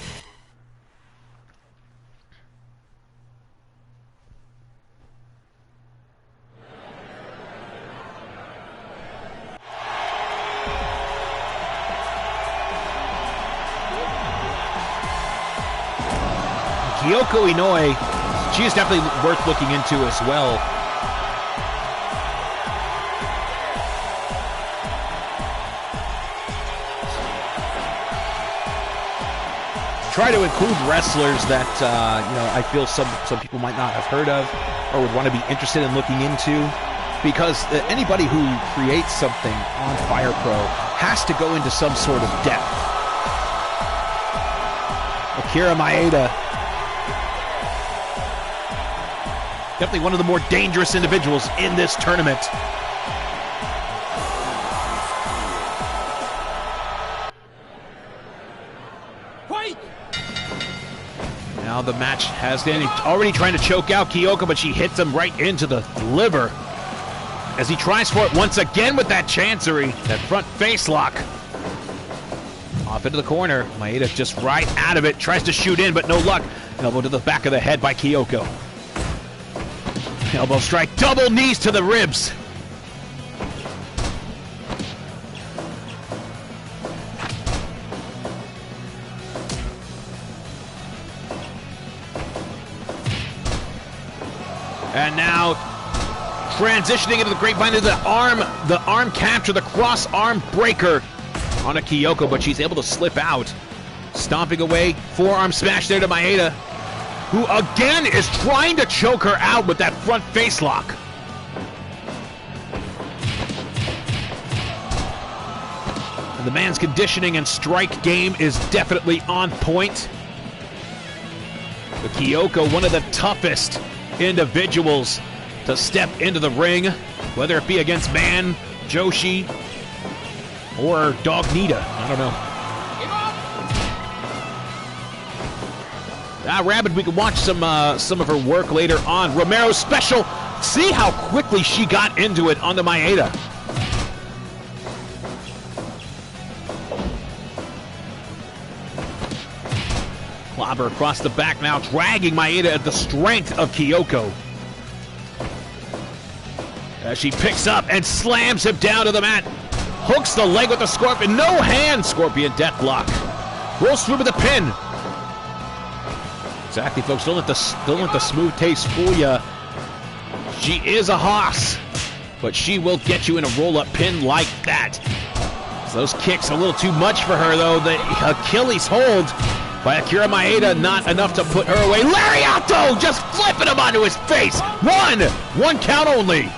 Kyoko Inoue, she is definitely worth looking into as well. Try to include wrestlers that I feel some people might not have heard of or would want to be interested in looking into, because anybody who creates something on Fire Pro has to go into some sort of depth. Akira Maeda, definitely one of the more dangerous individuals in this tournament. Now the match has Danny already trying to choke out Kyoko, but she hits him right into the liver as he tries for it once again with that chancery, that front face lock. Off into the corner, Maeda just right out of it, tries to shoot in, but no luck. Elbow to the back of the head by Kyoko. Elbow strike, double knees to the ribs. And now transitioning into the grapevine to the arm capture, the cross arm breaker on a Kyoko, but she's able to slip out. Stomping away, forearm smash there to Maeda, who again is trying to choke her out with that front face lock. And the man's conditioning and strike game is definitely on point. But Kyoko, one of the toughest individuals to step into the ring, whether it be against Man, Joshi, or Dog Nita. I don't know. Rabbit, we can watch some of her work later on. Romero special. See how quickly she got into it onto Maeda. Clobber across the back now, dragging Maeda at the strength of Kyoko. As she picks up and slams him down to the mat. Hooks the leg with the Scorpion. No hand Scorpion deathlock. Rolls through with a pin. Exactly, folks. Don't let the smooth taste fool you. She is a hoss, but she will get you in a roll-up pin like that. So those kicks a little too much for her, though. The Achilles hold by Akira Maeda, not enough to put her away. Lariato just flipping him onto his face. One count only.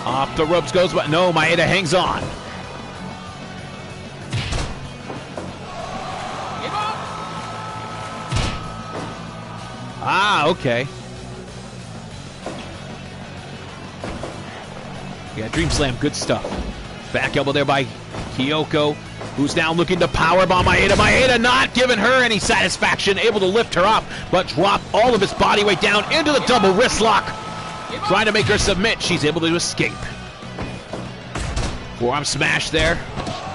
Off the ropes goes, but no, Maeda hangs on. Okay. Yeah, Dream Slam, good stuff. Back elbow there by Kyoko, who's now looking to powerbomb Maeda. Maeda not giving her any satisfaction, able to lift her up, but drop all of his body weight down into the double wrist lock. Trying to make her submit, she's able to escape. Forearm smash there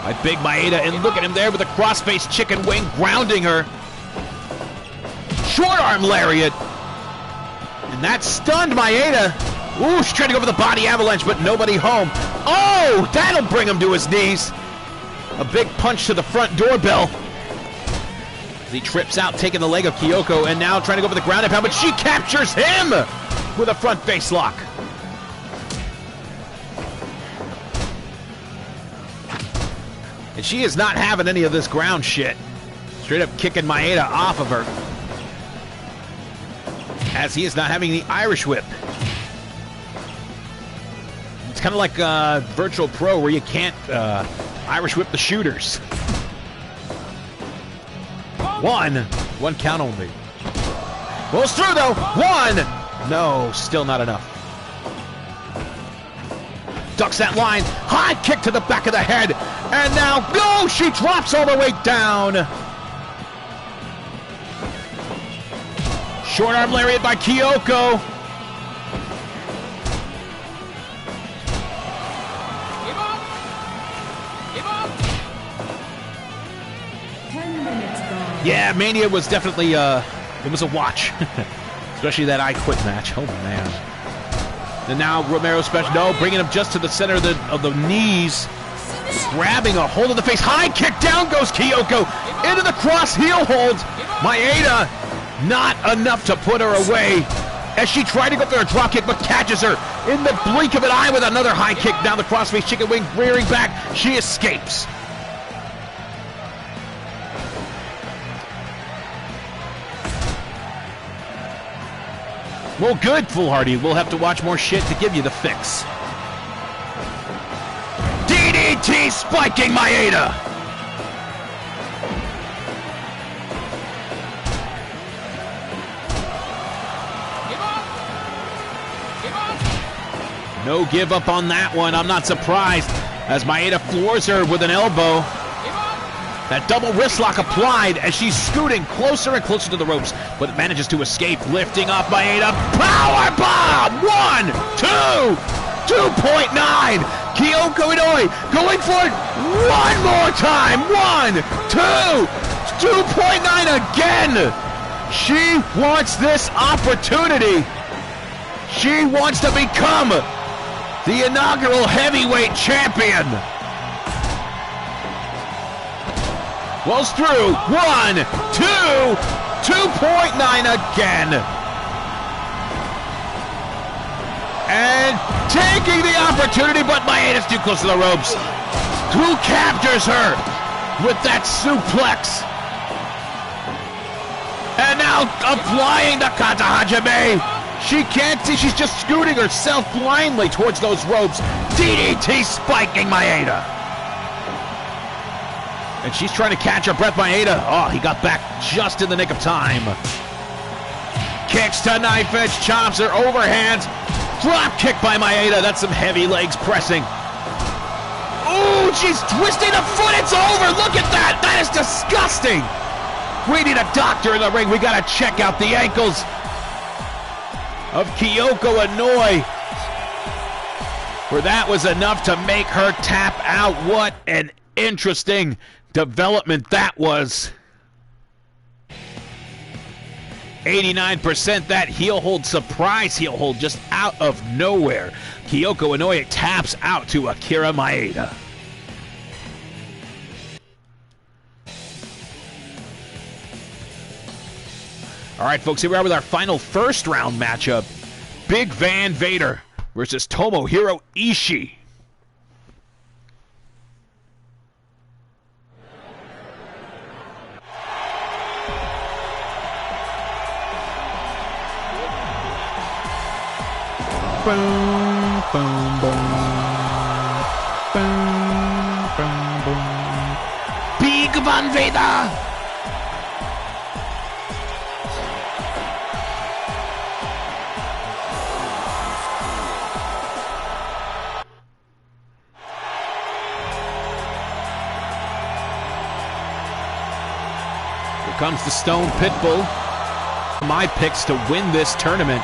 by Big Maeda, and look at him there with a crossface chicken wing, grounding her. Short arm lariat. And that stunned Maeda. Ooh, she's trying to go for the body avalanche, but nobody home. Oh, that'll bring him to his knees. A big punch to the front doorbell. As he trips out, taking the leg of Kyoko, and now trying to go for the ground and pound, but she captures him with a front face lock. And she is not having any of this ground shit. She's Straight up kicking Maeda off of her. As he is not having the Irish whip. It's kind of like Virtual Pro where you can't Irish whip the shooters. One count only. Rolls through though. One. No, still not enough. Ducks that line. High kick to the back of the head. And now, no, she drops all the way down. Short arm lariat by Kyoko. Yeah, Mania was definitely, it was a watch. Especially that I Quit match. Oh, man. And now Romero special. No, bringing him just to the center of the knees. Grabbing a hold of the face. High kick. Down goes Kyoko. Into the cross heel hold. Maeda, not enough to put her away. As she tried to go for a drop kick, but catches her in the blink of an eye with another high kick down the crossface chicken wing, rearing back. She escapes. Well, good, Foolhardy. We'll have to watch more shit to give you the fix. DDT spiking Maeda. No give up on that one. I'm not surprised as Maeda floors her with an elbow. That double wrist lock applied as she's scooting closer and closer to the ropes, but manages to escape, lifting off Maeda. Power bomb! 1, 2, 2.9. Kyoko Inoue going for it one more time. 1, 2, 2.9 again. She wants this opportunity. She wants to become the inaugural heavyweight champion. Rolls through. 1, 2, 2.9 again. And taking the opportunity, but Maeda's too close to the ropes. Who captures her with that suplex? And now applying the Kata Hajime. She can't see, she's just scooting herself blindly towards those ropes. DDT spiking Maeda. And she's trying to catch her breath. Maeda. Oh, he got back just in the nick of time. Kicks to knife edge, chops her, overhands. Drop kick by Maeda. That's some heavy legs pressing. Ooh, she's twisting the foot. It's over. Look at that. That is disgusting. We need a doctor in the ring. We got to check out the ankles of Kyoko Inoue. For that was enough to make her tap out. What an interesting development that was. 89% that heel hold, surprise heel hold just out of nowhere. Kyoko Inoue taps out to Akira Maeda. All right, folks, here we are with our final first round matchup. Big Van Vader versus Tomohiro Ishii. Boom, boom, boom. Boom, boom, boom. Big Van Vader! Here comes the Stone Pitbull. My picks to win this tournament.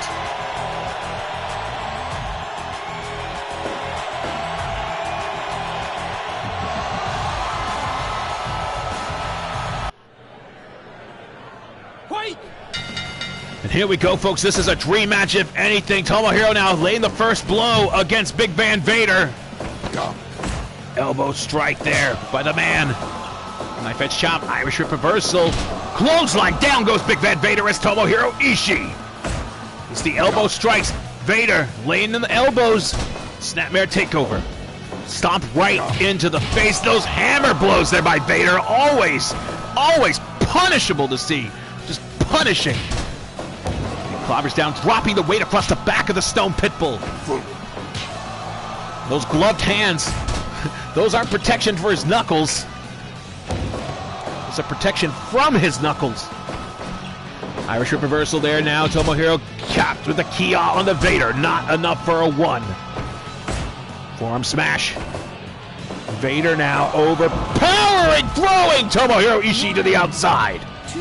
And here we go, folks. This is a dream match, if anything. Tomohiro now laying the first blow against Big Van Vader. Elbow strike there by the man. Knife edge chop, Irish whip reversal. Clothesline, down goes Big Van Vader as Tomohiro Ishii. It's the elbow strikes. Vader laying in the elbows. Snapmare takeover. Stomp right into the face. Those hammer blows there by Vader. Always punishable to see. Just punishing. He clobbers down, dropping the weight across the back of the Stone Pitbull. Those gloved hands, those aren't protection for his knuckles. It's a protection from his knuckles. Irish Whip reversal there now. Tomohiro capped with the Kia on the Vader. Not enough for a 1. Forearm smash. Vader now overpowering, throwing Tomohiro Ishii to the outside. 2.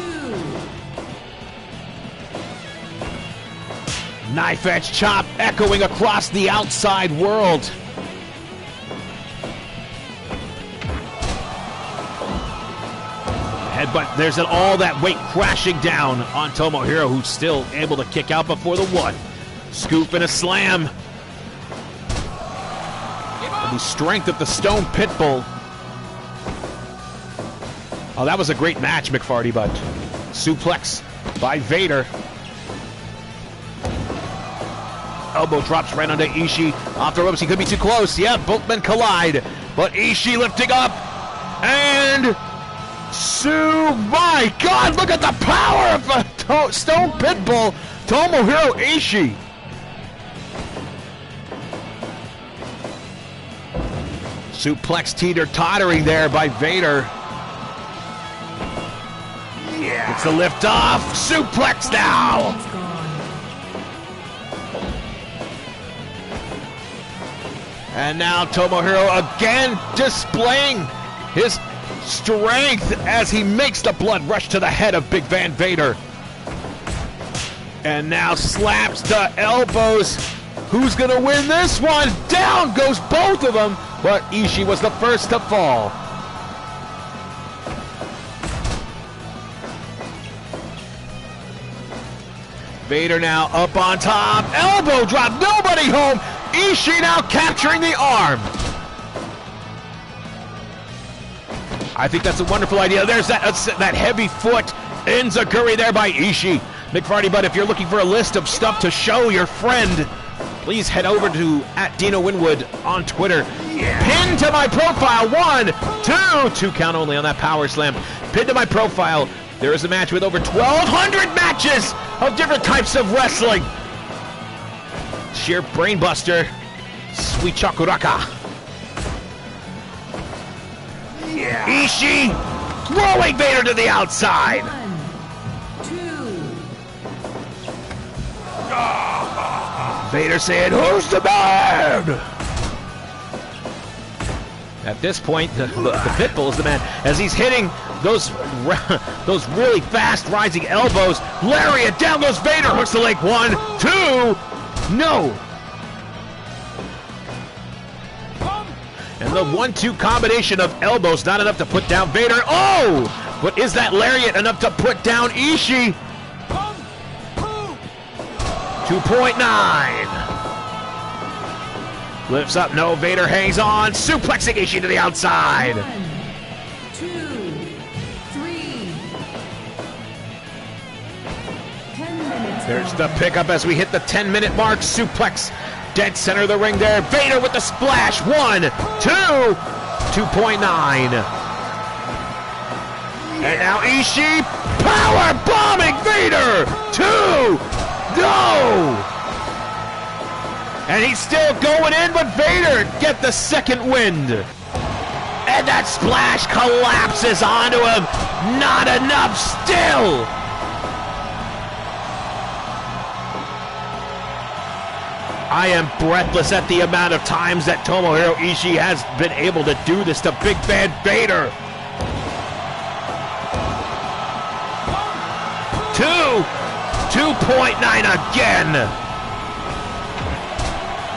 Knife edge chop echoing across the outside world. Headbutt, there's all that weight crashing down on Tomohiro, who's still able to kick out before the 1. Scoop and a slam. And the strength of the Stone Pitbull. Oh, that was a great match, McFarty, but suplex by Vader. Elbow drops right onto Ishii. Off the ropes, he could be too close. Yeah, both men collide. But Ishii lifting up. And my God, look at the power of Stone Pitbull, Tomohiro Ishii. Suplex teeter-tottering there by Vader. Yeah. It's the lift off. Suplex now. And now Tomohiro again displaying his strength as he makes the blood rush to the head of Big Van Vader. And now slaps the elbows. Who's going to win this one? Down goes both of them, but Ishii was the first to fall. Vader now up on top. Elbow drop. Nobody home. Ishii now capturing the arm. I think that's a wonderful idea. There's that heavy foot enziguri there by Ishii. McFarty, but if you're looking for a list of stuff to show your friend, please head over to @DinoWinwood on Twitter. Yeah. Pin to my profile. 1, 2 count only on that power slam. Pin to my profile. There is a match with over 1,200 matches of different types of wrestling. Sheer brainbuster. Sweet Chakuraka. Yeah. Ishii throwing Vader to the outside. 1, 2. Vader saying, "Who's the man?" At this point, the Pitbull is the man as he's hitting those really fast rising elbows. Lariat, down goes Vader, hooks the leg. 1, 2, no. And the 1-2 combination of elbows, not enough to put down Vader. Oh! But is that lariat enough to put down Ishii? 2.9. Lifts up, no, Vader hangs on. Suplexing Ishii to the outside. 1, 2, 3. 10 minutes. There's the pickup as we hit the 10-minute mark. Suplex. Dead center of the ring there. Vader with the splash. 1, 2, 2.9. And now Ishii power bombing Vader. 2, no. And he's still going in, but Vader get the second wind. And that splash collapses onto him. Not enough still. I am breathless at the amount of times that Tomohiro Ishii has been able to do this to Big Van Vader. 2.9 again.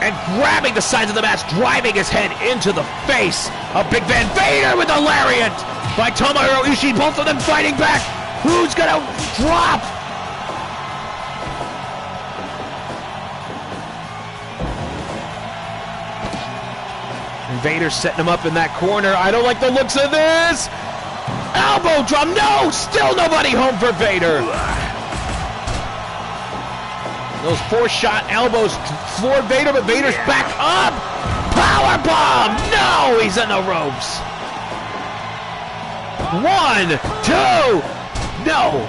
And grabbing the sides of the mask, driving his head into the face of Big Van Vader with a lariat by Tomohiro Ishii. Both of them fighting back. Who's gonna drop? Vader's setting him up in that corner. I don't like the looks of this. Elbow drop. No, still nobody home for Vader. Those 4-shot elbows floored Vader, but Vader's back up. Power bomb. No, he's in the ropes. 1, 2. No!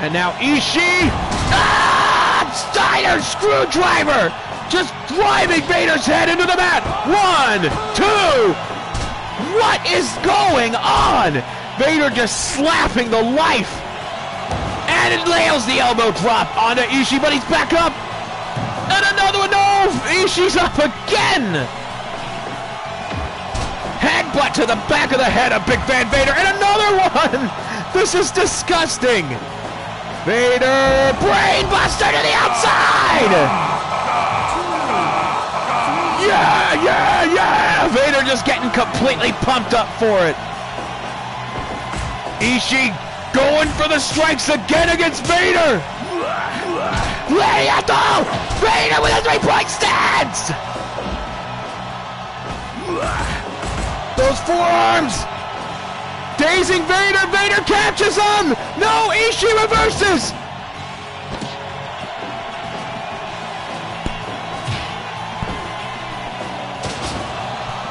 And now Ishii! Ah! Steiner screwdriver! Just driving Vader's head into the mat! 1, 2! What is going on? Vader just slapping the life! And it nails the elbow drop onto Ishii, but he's back up! And another one! No! Ishii's up again! Headbutt to the back of the head of Big Van Vader, and another one! This is disgusting! Vader, brainbuster to the outside! Yeah, yeah, yeah! Vader just getting completely pumped up for it. Ishii going for the strikes again against Vader! Lariato! Vader with a 3-point stance! Those forearms! Dazing Vader! Vader catches him! No! Ishii reverses!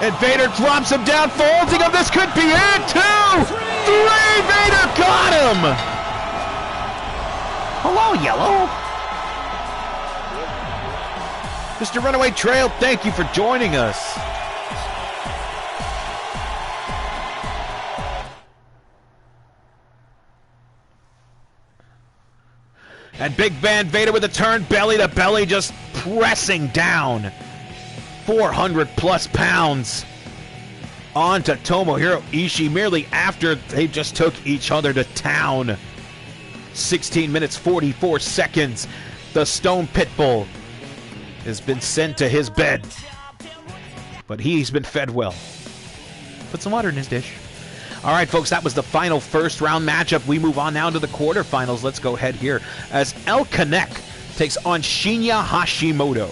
And Vader drops him down, folding him. This could be it! 2, 3! Vader got him! Hello, Yellow. Mr. Runaway Trail, thank you for joining us. And Big Van Vader with a turn, belly to belly, just pressing down. 400 plus pounds onto Tomohiro Ishii merely after they just took each other to town. 16 minutes, 44 seconds. The Stone Pitbull has been sent to his bed. But he's been fed well. Put some water in his dish. All right, folks, that was the final first round matchup. We move on now to the quarterfinals. Let's go ahead here as El Kanek takes on Shinya Hashimoto.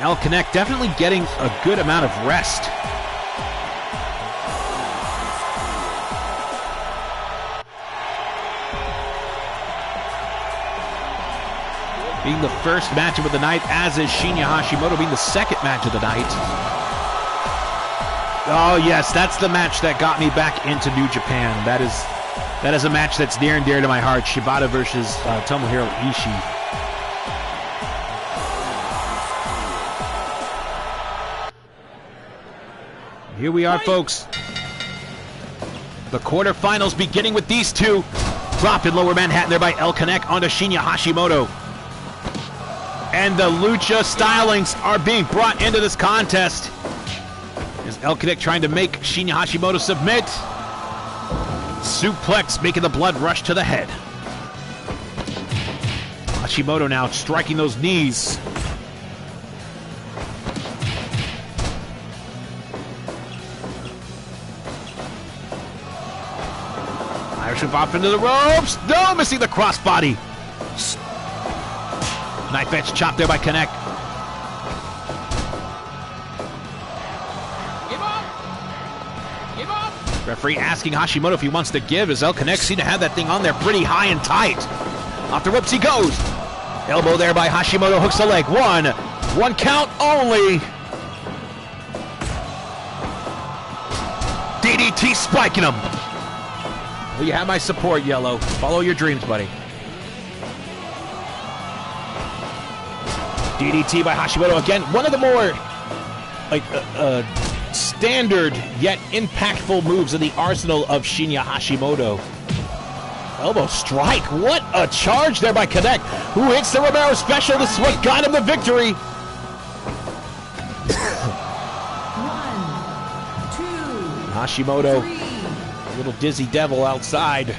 El Kanek definitely getting a good amount of rest. Being the first matchup of the night, as is Shinya Hashimoto being the second match of the night. Oh yes, that's the match that got me back into New Japan. That is a match that's near and dear to my heart. Shibata versus Tomohiro Ishii. Here we are, folks. The quarterfinals beginning with these two. Dropped in Lower Manhattan there by El Kanek onto Shinya Hashimoto. And the Lucha stylings are being brought into this contest. Is El Kanek trying to make Shinya Hashimoto submit? Suplex making the blood rush to the head. Hashimoto now striking those knees. Off into the ropes. No, missing the crossbody. Knife edge chop there by Kanek. Give up. Give up. Referee asking Hashimoto if he wants to give, as El Kanek seemed to have that thing on there pretty high and tight. Off the ropes he goes. Elbow there by Hashimoto, hooks the leg. One count only. DDT spiking him. Well, you have my support, Yellow. Follow your dreams, buddy. DDT by Hashimoto again. One of the more standard yet impactful moves in the arsenal of Shinya Hashimoto. Elbow strike. What a charge there by Kanek, who hits the Romero special. This is what got him the victory. 1, 2, Hashimoto. 3. Little dizzy devil outside.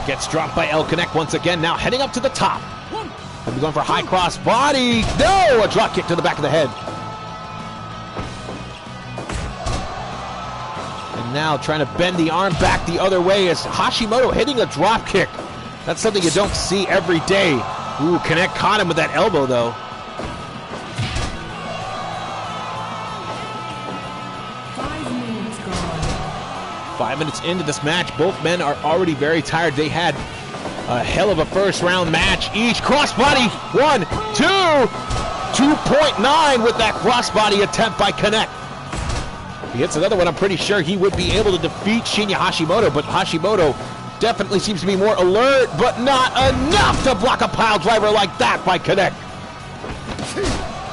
Gets dropped by El Kanek once again. Now heading up to the top. He'll be going for a high cross body. No! A drop kick to the back of the head. And now trying to bend the arm back the other way as Hashimoto hitting a drop kick. That's something you don't see every day Ooh, Connect caught him with that elbow, though. Gone. 5 minutes into this match, both men are already very tired. They had a hell of a first-round match each. Crossbody, 1, 2, 2.9 with that crossbody attempt by Connect. If he hits another one, I'm pretty sure he would be able to defeat Shinya Hashimoto, but Hashimoto definitely seems to be more alert, but not enough to block a pile driver like that by Connect.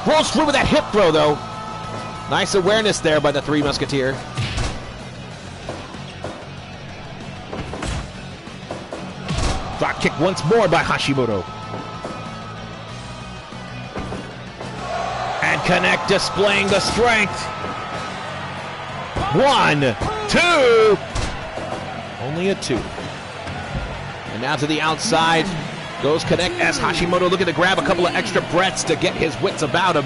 Rolls through with that hip throw, though. Nice awareness there by the Three Musketeer. Drop kick once more by Hashimoto. And Connect displaying the strength. 1, 2. Only a 2. And now to the outside goes Connect as Hashimoto looking to grab a couple of extra breaths to get his wits about him.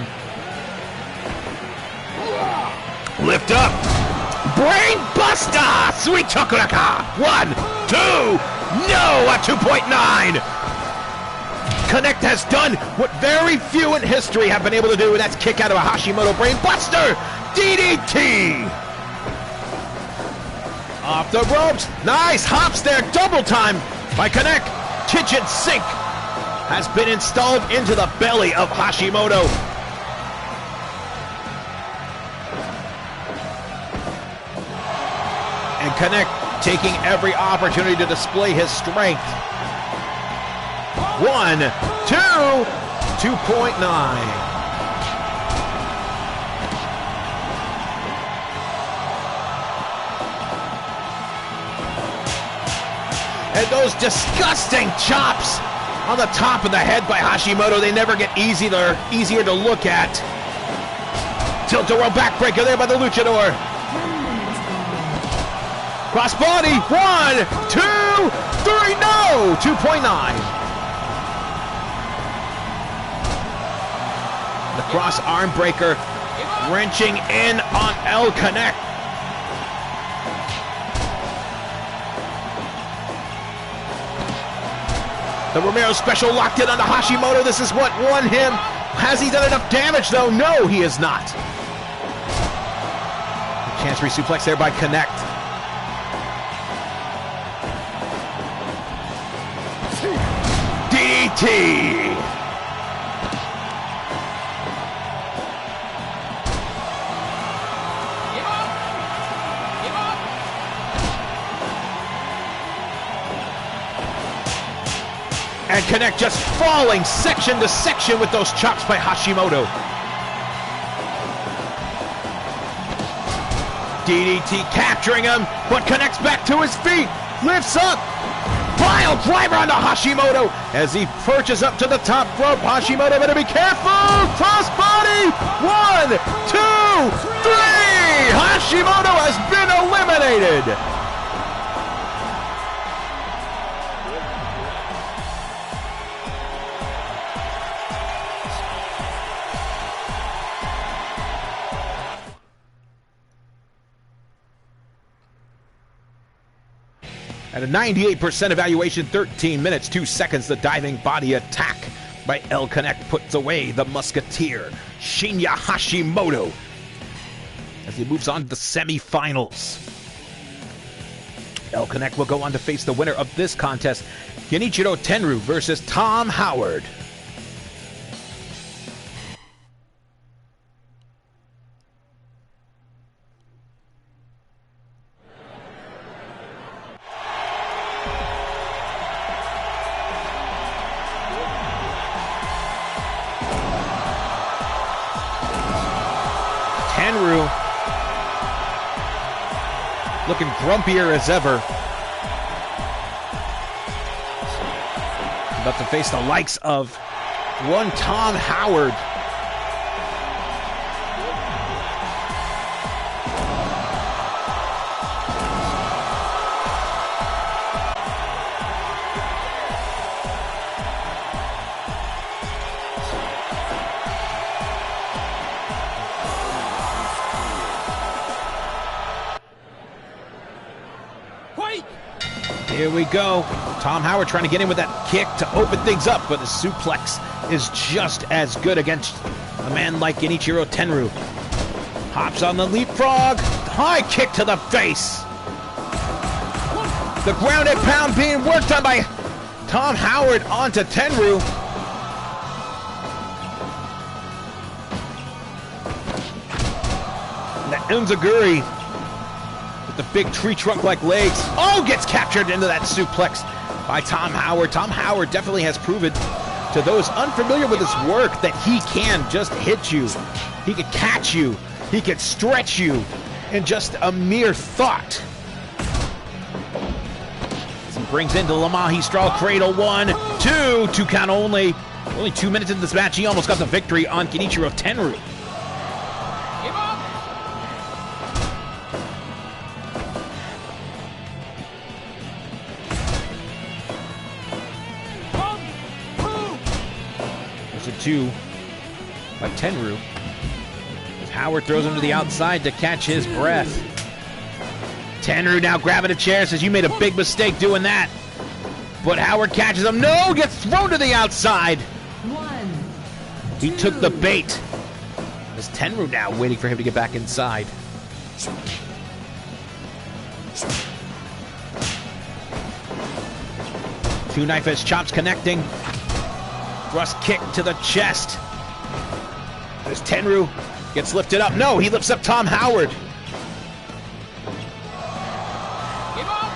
Lift up. Brain Buster! Sweet Chokuraka! 1, 2. No! A 2.9! Connect has done what very few in history have been able to do, and that's kick out of a Hashimoto Brain Buster! DDT! Off the ropes. Nice hops there. Double time by Connect. Kitchen sink has been installed into the belly of Hashimoto. And Connect taking every opportunity to display his strength. 1, 2, 2.9. And those disgusting chops on the top of the head by Hashimoto, they never get easier to look at. Tilt-a-whirl backbreaker there by the Luchador. Crossbody, 1, 2, 3, no! 2.9. The cross arm breaker wrenching in on El Connect. The Romero special locked in on the Hashimoto. This is what won him. Has he done enough damage, though? No, he has not. Chancery suplex there by Connect. DDT! And Connect just falling section to section with those chops by Hashimoto. DDT capturing him, but Connects back to his feet. Lifts up. Pile driver onto Hashimoto as he perches up to the top rope. Hashimoto better be careful. Crossbody. 1, 2, 3. Hashimoto has been eliminated. At a 98% evaluation, 13 minutes, 2 seconds, the diving body attack by El Connect puts away the Musketeer, Shinya Hashimoto, as he moves on to the semifinals. El Connect will go on to face the winner of this contest, Genichiro Tenryu versus Tom Howard. Tenryu looking grumpier as ever. About to face the likes of one Tom Howard. Here we go. Tom Howard trying to get in with that kick to open things up, but the suplex is just as good against a man like Genichiro Tenryu. Hops on the leapfrog. High kick to the face. The grounded pound being worked on by Tom Howard onto Tenryu. And that Unzaguri with the big tree trunk-like legs. Oh, gets captured into that suplex by Tom Howard. Tom Howard definitely has proven to those unfamiliar with his work that he can just hit you. He can catch you. He can stretch you in just a mere thought. He brings into Lamahi straw cradle. 1, 2, 2 count only. Only 2 minutes into this match, he almost got the victory on Genichiro Tenryu. There's a 2 by Tenryu. Howard throws him to the outside to catch his breath. Tenryu now grabbing a chair, says you made a big mistake doing that. But Howard catches him. No, gets thrown to the outside. 1, He took the bait. There's Tenryu now waiting for him to get back inside. Two knife edge chops connecting. Thrust kick to the chest. There's Tenryu. Gets lifted up. No, he lifts up Tom Howard. Give up!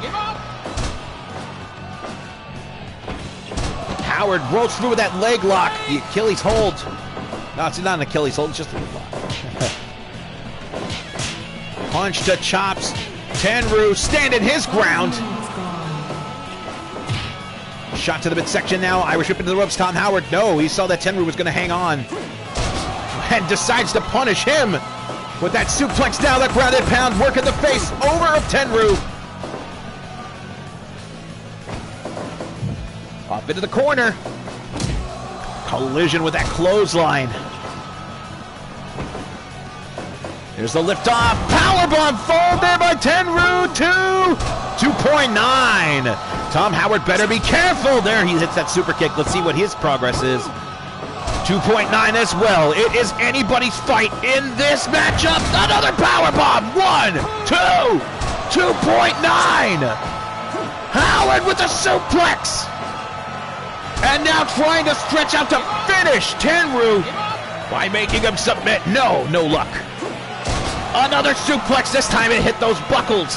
Give up! Howard rolls through with that leg lock. The Achilles hold. No, it's not an Achilles hold, it's just a leg lock. Punch to chops. Tenryu standing his ground. Shot to the midsection now. Irish whip into the ropes. Tom Howard. No, he saw that Tenryu was going to hang on. And decides to punish him with that suplex down, that grounded pound, working the face over of Tenryu. Off into the corner. Collision with that clothesline. There's the lift off. Powerbomb fold there by Tenryu. 2.9. Tom Howard better be careful. There he hits that super kick. Let's see what his progress is. 2.9 as well. It is anybody's fight in this matchup. Another powerbomb. 1, 2, 2.9. Howard with a suplex. And now trying to stretch out to finish Tenryu by making him submit. No luck. Another suplex. This time it hit those buckles.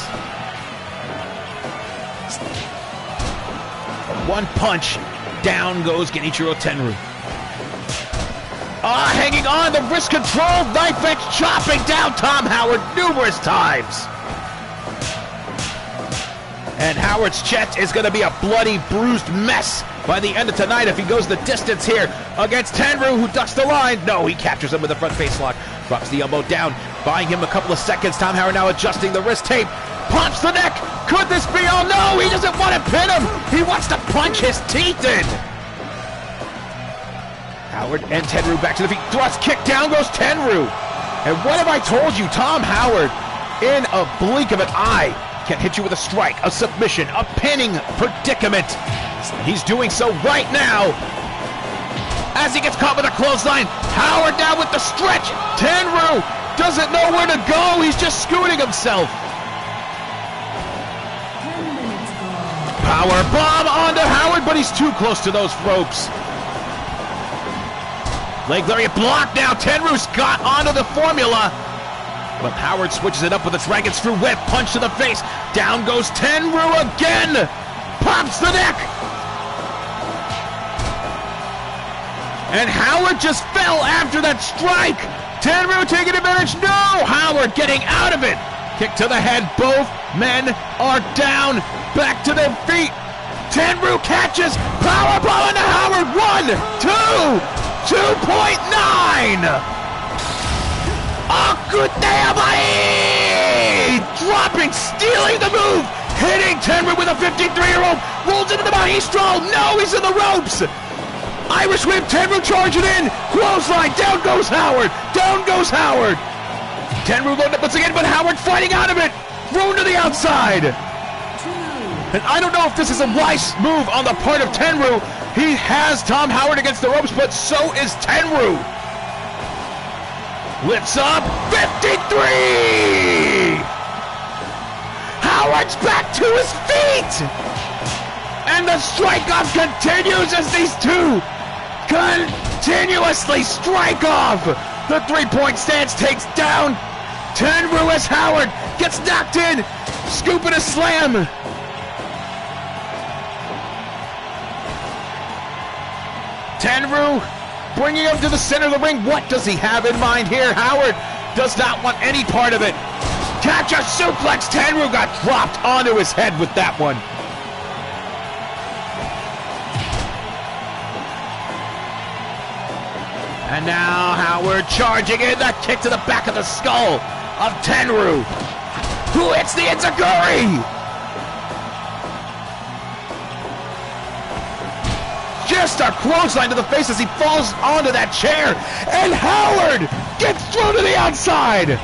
One punch. Down goes Genichiro Tenryu. Hanging on, the wrist control, knife edge chopping down Tom Howard numerous times. And Howard's chest is going to be a bloody, bruised mess by the end of tonight if he goes the distance here against Tenryu, who ducks the line. No, he captures him with a front face lock, drops the elbow down, buying him a couple of seconds. Tom Howard now adjusting the wrist tape, pumps the neck. Could this be? Oh no, he doesn't want to pin him. He wants to punch his teeth in. Howard and Tenryu back to the feet. Thrust kick, down goes Tenryu. And what have I told you? Tom Howard, in a blink of an eye, can hit you with a strike, a submission, a pinning predicament. He's doing so right now. As he gets caught with a clothesline, Howard now with the stretch. Tenryu doesn't know where to go. He's just scooting himself. 10 minutes gone. Power bomb onto Howard, but he's too close to those ropes. Leg lariat blocked now. Tenryu's got onto the formula. But Howard switches it up with a dragon screw whip. Punch to the face. Down goes Tenryu again. Pops the neck. And Howard just fell after that strike. Tenryu taking advantage. No! Howard getting out of it. Kick to the head. Both men are down. Back to their feet. Tenryu catches. Powerbomb into Howard. 1, 2. 2.9! Akuteamai! Dropping, stealing the move! Hitting Tenryu with a 53-year-old! Rolls into the Maestro! No, he's in the ropes! Irish whip, Tenryu charging in! Clothesline, down goes Howard! Down goes Howard! Tenryu loaded up once again, but Howard fighting out of it! Thrown to the outside! And I don't know if this is a wise move on the part of Tenryu. He has Tom Howard against the ropes, but so is Tenryu. Lifts up, 53! Howard's back to his feet! And the strike-off continues as these two continuously strike off. The three-point stance takes down Tenryu as Howard gets knocked in, scooping a slam. Tenryu bringing him to the center of the ring. What does he have in mind here? Howard does not want any part of it. Catch a suplex. Tenryu got dropped onto his head with that one. And now Howard charging in, the kick to the back of the skull of Tenryu, who hits the enziguri. Just a clothesline to the face as he falls onto that chair, and Howard gets thrown to the outside.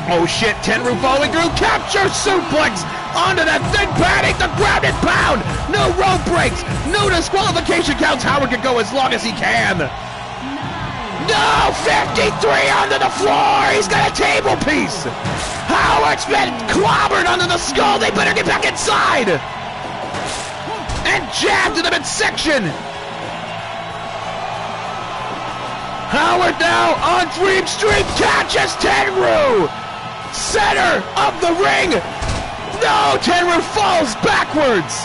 Oh shit, Tenryu following through, capture suplex onto that thin padding, the ground and pound. No rope breaks, no disqualification counts. Howard can go as long as he can. No, 53 onto the floor. He's got a table piece. Howard's been clobbered onto the skull. They better get back inside. And jabbed to the midsection. Howard now on Dream Street catches Tenryu. Center of the ring. No, Tenryu falls backwards.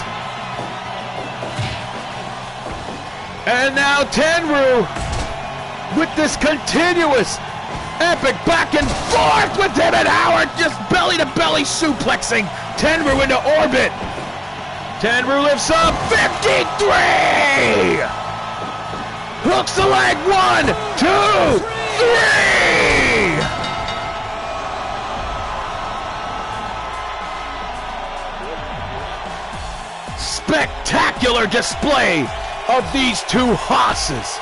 And now Tenryu with this continuous epic back and forth with him and Howard just belly to belly suplexing Tenryu into orbit. Tenryu lifts up, 53! Hooks the leg, 1, 2, 3! Spectacular display of these two hosses.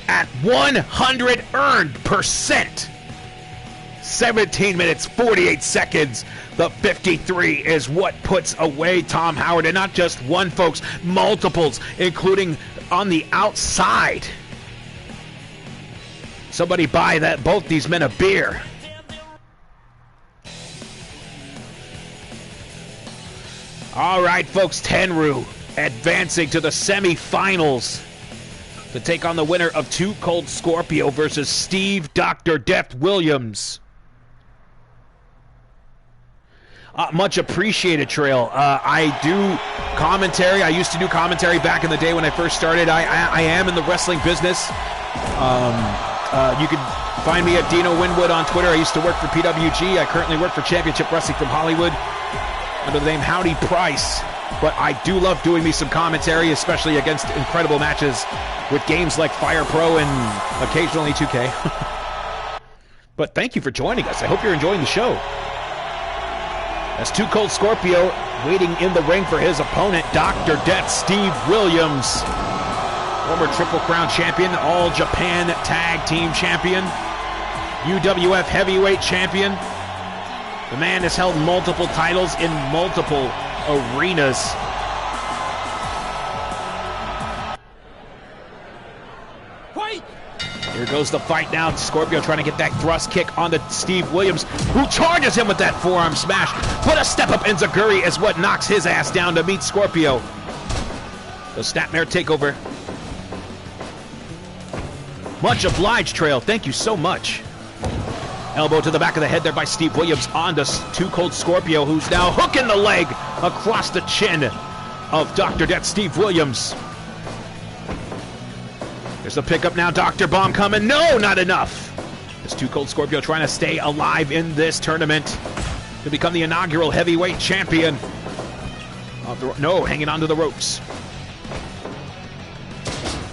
At 100 earned %. 17 minutes, 48 seconds. The 53 is what puts away Tom Howard. And not just one, folks, multiples, including on the outside. Somebody buy both these men a beer. All right, folks, Tenryu advancing to the semifinals to take on the winner of Too Cold Scorpio versus Steve Dr. Death Williams. Much appreciated, Trail. I do commentary. I used to do commentary back in the day when I first started. I am in the wrestling business. You can find me at Dino Winwood on Twitter. I used to work for PWG. I currently work for Championship Wrestling from Hollywood under the name Howdy Price. But I do love doing me some commentary, especially against incredible matches with games like Fire Pro and occasionally 2K. But thank you for joining us. I hope you're enjoying the show. As Too Cold Scorpio waiting in the ring for his opponent, Dr. Death Steve Williams. Former Triple Crown champion, All Japan Tag Team champion, UWF Heavyweight champion. The man has held multiple titles in multiple arenas. Fight! Here goes the fight now. Scorpio trying to get that thrust kick onto Steve Williams, who charges him with that forearm smash. But a step-up enziguri is what knocks his ass down to meet Scorpio. The Snapmare Takeover. Much obliged, Trail. Thank you so much. Elbow to the back of the head there by Steve Williams onto Too Cold Scorpio, who's now hooking the leg across the chin of Dr. Death Steve Williams. There's the pickup now. Dr. Bomb coming. No, not enough. As Too Cold Scorpio trying to stay alive in this tournament to become the inaugural heavyweight champion. No, hanging onto the ropes.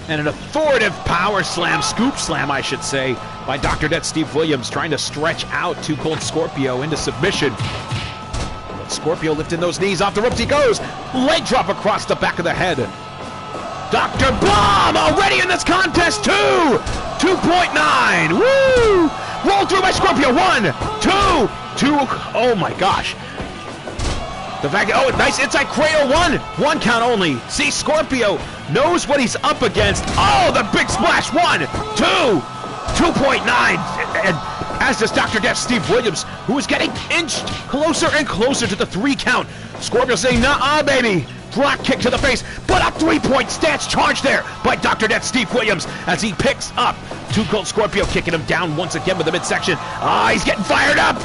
And an authoritative power slam, scoop slam, I should say, by Dr. Death Steve Williams, trying to stretch out Too Cold Scorpio into submission. But Scorpio lifting those knees off the ropes. He goes. Leg drop across the back of the head. Dr. Bomb already in this contest, too. 2.9. Woo! Roll through by Scorpio. 1, 2, 2. Oh my gosh. The fact, oh, nice inside cradle. 1 count only. See, Scorpio knows what he's up against. Oh, the big splash. 1, 2, 2.9. And as does Dr. Death Steve Williams, who is getting inched closer and closer to the 3 count. Scorpio saying, nah, baby. Drop kick to the face, but a 3-point stance charge there by Dr. Death Steve Williams as he picks up Too Cold Scorpio, kicking him down once again with the midsection. He's getting fired up.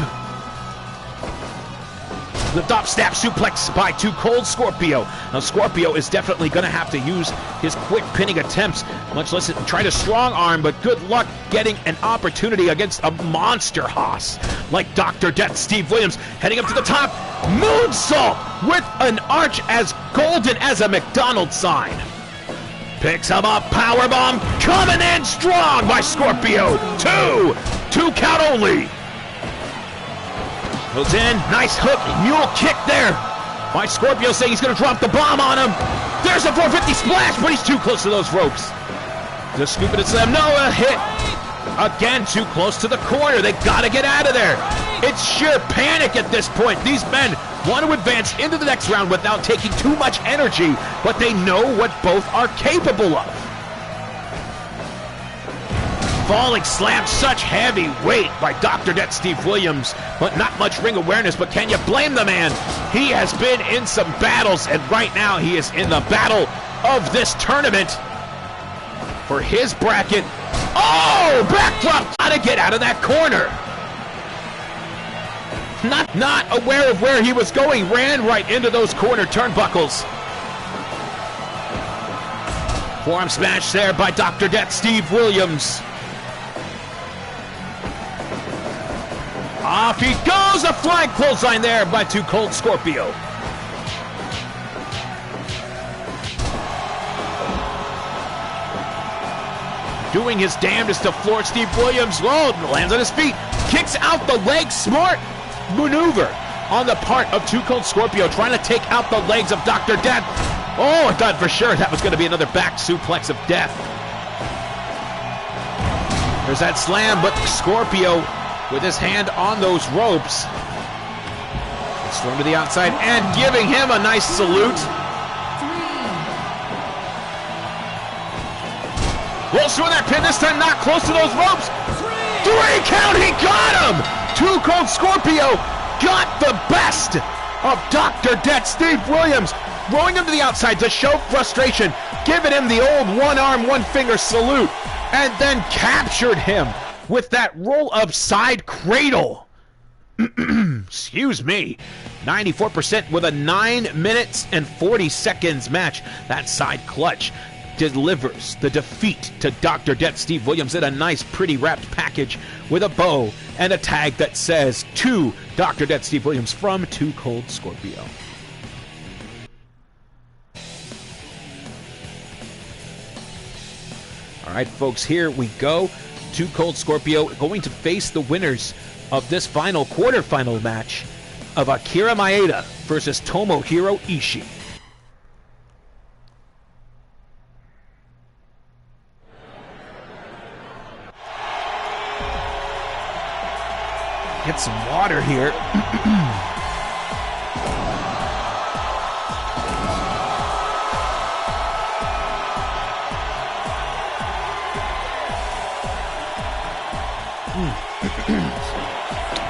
The top snap suplex by Too Cold Scorpio. Now Scorpio is definitely going to have to use his quick pinning attempts, much less try to strong arm, but good luck getting an opportunity against a monster Haas like Dr. Death Steve Williams, heading up to the top. Moonsault with an arch as golden as a McDonald's sign. Picks him up, powerbomb, coming in strong by Scorpio. 2 count only. Goes in, nice hook, mule kick there by Scorpio, saying he's going to drop the bomb on him. There's a 450 splash, but he's too close to those ropes. Just scooping it slam, no, a hit. Again, too close to the corner. They got to get out of there. It's sheer panic at this point. These men want to advance into the next round without taking too much energy, but they know what both are capable of. Falling slam, such heavy weight by Dr. Death Steve Williams, but not much ring awareness. But can you blame the man? He has been in some battles, and right now he is in the battle of this tournament for his bracket. Oh, backdrop! Gotta get out of that corner. Not aware of where he was going, ran right into those corner turnbuckles. Forearm smash there by Dr. Death Steve Williams. Off he goes, a flying clothesline there by Too Cold Scorpio. Doing his damnedest to floor Steve Williams. Whoa, lands on his feet, kicks out the leg. Smart maneuver on the part of Too Cold Scorpio, trying to take out the legs of Dr. Death. Oh, I thought for sure that was going to be another back suplex of death. There's that slam, but Scorpio with his hand on those ropes. It's thrown to the outside and giving him a nice salute. 3, Rolls through that pin, this time not close to those ropes. 3 count, he got him! Too Cold Scorpio got the best of Dr. Death Steve Williams, rolling him to the outside to show frustration, giving him the old one-arm, one-finger salute, and then captured him with that roll-up side cradle. Excuse me. 94% with a 9 minutes and 40 seconds match. That side clutch delivers the defeat to Dr. Death Steve Williams in a nice, pretty wrapped package with a bow and a tag that says to Dr. Death Steve Williams from Too Cold Scorpio. All right, folks, here we go. Too Cold Scorpio going to face the winners of this final quarterfinal match of Akira Maeda versus Tomohiro Ishii. Get some water here.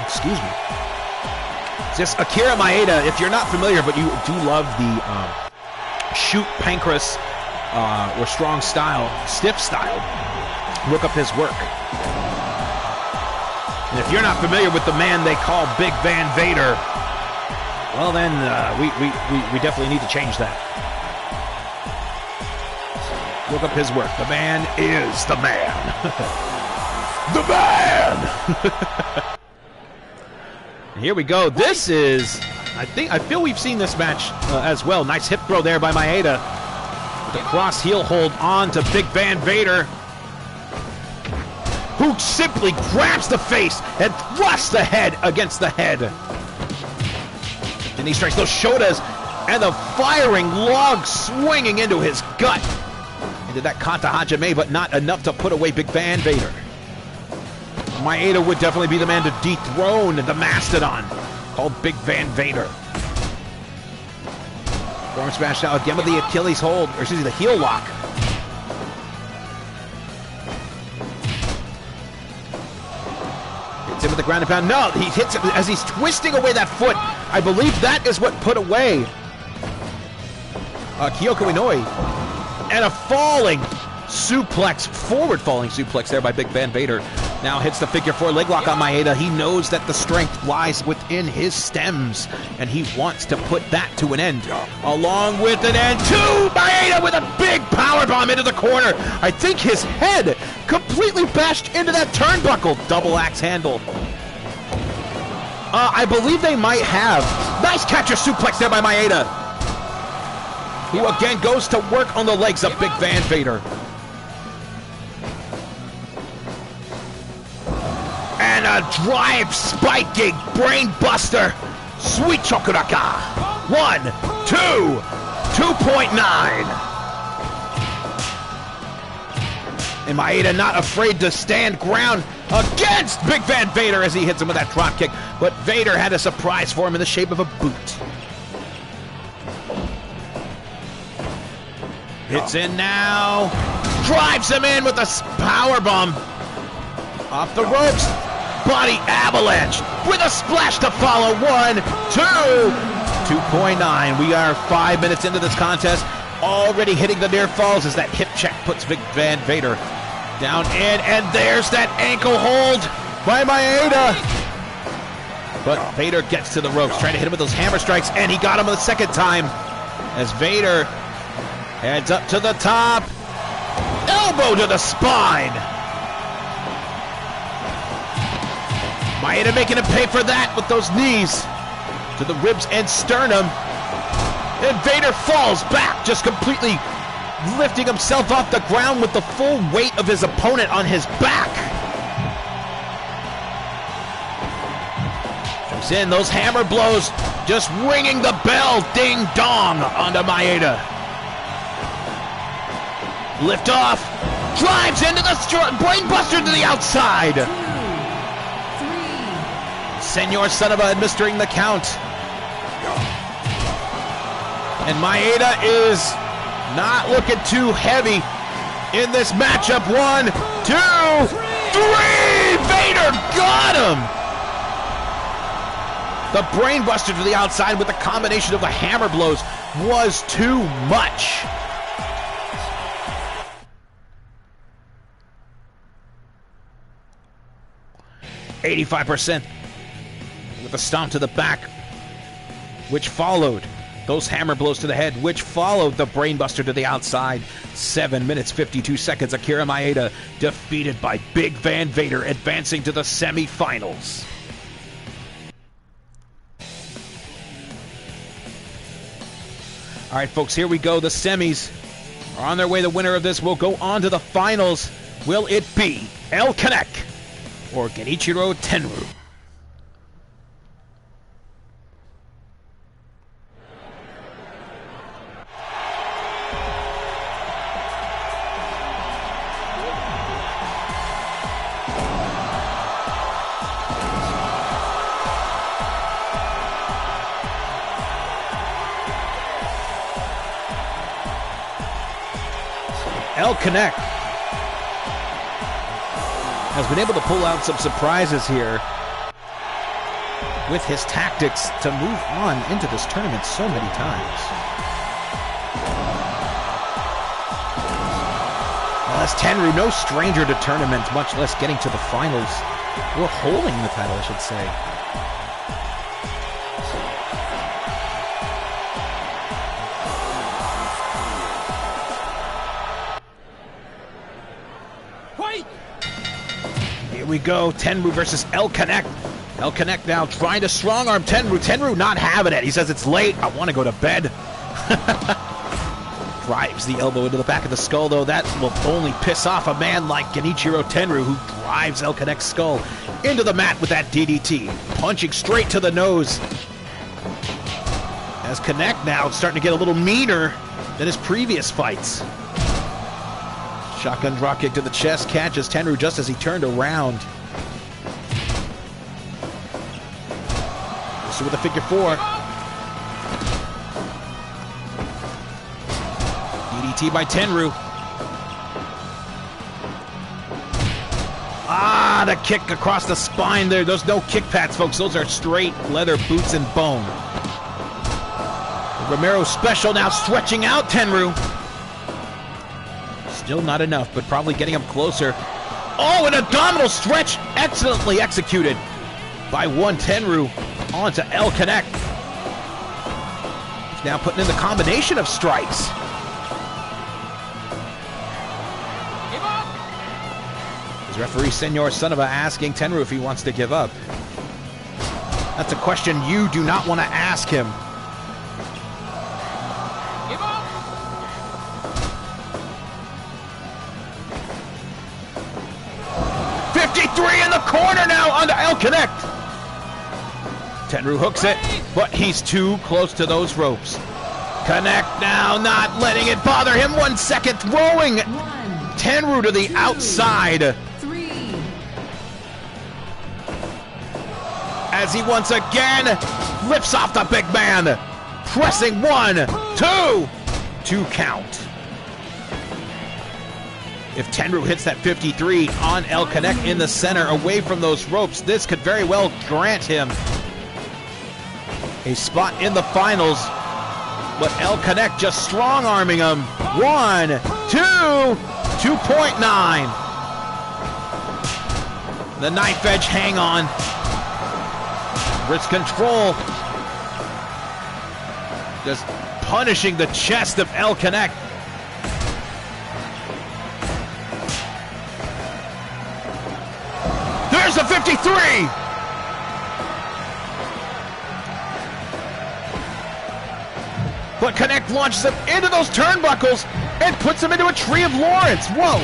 Excuse me. Just Akira Maeda, if you're not familiar, but you do love the shoot pancreas or strong style, stiff style, look up his work. And if you're not familiar with the man they call Big Van Vader, well then we definitely need to change that. Look up his work. The man is the man. The man! Here we go. This is, I feel we've seen this match as well. Nice hip throw there by Maeda. With a cross heel hold on to Big Van Vader, who simply grabs the face and thrusts the head against the head. Then he strikes those shodas, and the firing log swinging into his gut. And did that Kata Hajime, but not enough to put away Big Van Vader. Maeda would definitely be the man to dethrone the Mastodon called Big Van Vader. Form smash now again with the Achilles hold, or excuse me, the heel lock. Hits him with the ground and pound. No, he hits him as he's twisting away that foot. I believe that is what put away Kyoko Inoue. And a falling suplex, forward falling suplex there by Big Van Vader. Now hits the figure 4 leg lock on Maeda. He knows that the strength lies within his stems, and he wants to put that to an end. Along with an end to Maeda with a big powerbomb into the corner. I think his head completely bashed into that turnbuckle. Double axe handle. I believe they might have. Nice catcher suplex there by Maeda, who again goes to work on the legs of Big Van Vader. And a drive spiking brain buster. Sweet Chokuraka. 1, 2, 2.9. And Maeda not afraid to stand ground against Big Van Vader as he hits him with that drop kick. But Vader had a surprise for him in the shape of a boot. Hits in now. Drives him in with a powerbomb. Off the ropes. Body avalanche with a splash to follow. 1, 2, 2.9. We are 5 minutes into this contest. Already hitting the near falls as that hip check puts Big Van Vader down in. And there's that ankle hold by Maeda. But Vader gets to the ropes, trying to hit him with those hammer strikes. And he got him the second time as Vader heads up to the top. Elbow to the spine. Maeda making him pay for that with those knees to the ribs and sternum. And Vader falls back, just completely lifting himself off the ground with the full weight of his opponent on his back. Jumps in, those hammer blows just ringing the bell, ding dong, onto Maeda. Lift off, drives into the brainbuster to the outside. 2, 3. Senor Sonova administering the count. And Maeda is not looking too heavy in this matchup. 1, 2, 3! Vader got him! The brainbuster to the outside with the combination of the hammer blows was too much. %, with a stomp to the back, which followed those hammer blows to the head, which followed the brainbuster to the outside. 7 minutes, 52 seconds. Akira Maeda defeated by Big Van Vader, advancing to the semifinals. All right, folks, here we go. The semis are on their way. The winner of this will go on to the finals. Will it be El Kanek or Genichiro Tenryu? El Kanek has been able to pull out some surprises here with his tactics to move on into this tournament so many times. Well, as Tenryu, no stranger to tournaments, much less getting to the finals, or holding the title, I should say. We go. Tenryu versus El Kanek. El Kanek now trying to strong arm Tenryu. Tenryu not having it. He says it's late. I want to go to bed. Drives the elbow into the back of the skull, though. That will only piss off a man like Genichiro Tenryu, who drives El Kanek's skull into the mat with that DDT. Punching straight to the nose. As Kanek now starting to get a little meaner than his previous fights. Shotgun drop kick to the chest, catches Tenru just as he turned around. This with a figure four. DDT by Tenru. Ah, the kick across the spine there. Those no kick pads, folks. Those are straight leather boots and bone. Romero special now stretching out Tenru. Still not enough, but probably getting him closer. Oh, an abdominal stretch! Excellently executed by one Tenru onto El Connect. He's now putting in the combination of strikes. His referee, Senor Sonova, asking Tenru if he wants to give up. That's a question you do not want to ask him. 53 in the corner now onto El Connect. Tenru hooks it, but he's too close to those ropes. Connect now, not letting it bother him. 1 second, throwing Tenru to the outside. As he once again lifts off the big man. Pressing 1, 2, 2 count. If Tenru hits that 53 on El Connect in the center, away from those ropes, this could very well grant him a spot in the finals. But El Connect just strong-arming him. 1, 2, 2.9. The knife edge hang on. Wrist control. Just punishing the chest of El Connect. There's the 53! But Connect launches him into those turnbuckles and puts him into a tree of Lawrence. Whoa!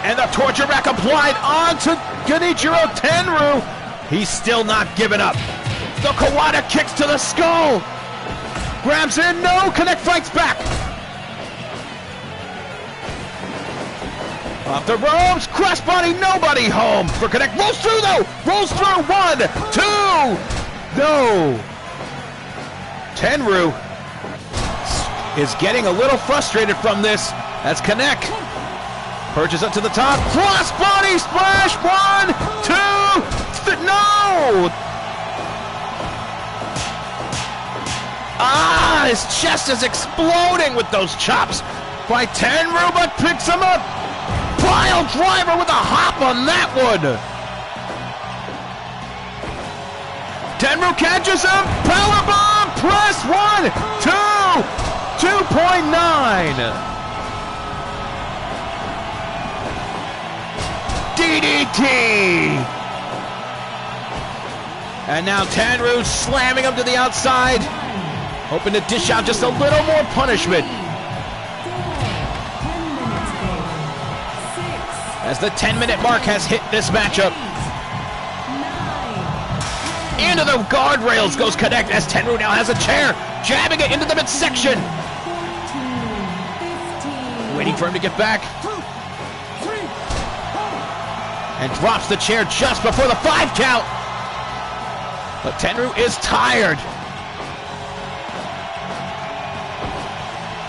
And the torture rack applied onto Genichiro Tenru. He's still not giving up. The Kawada kicks to the skull. Grabs in, no, Connect fights back. Off the ropes, crossbody, nobody home for Connect. Rolls through though, rolls through. 1, 2, no. Tenru is getting a little frustrated from this as Connect perches up to the top. Crossbody splash, 1, 2, no. Ah, his chest is exploding with those chops by Tenru, but picks him up. Pile driver with a hop on that one. Tenru catches him. Powerbomb. Press 1, 2, 2.9. DDT. And now Tenru slamming him to the outside. Hoping to dish out just a little more punishment. As the 10-minute mark has hit this matchup. Into the guardrails goes Connect as Tenru now has a chair, jabbing it into the midsection. Waiting for him to get back. And drops the chair just before the 5 count. But Tenru is tired.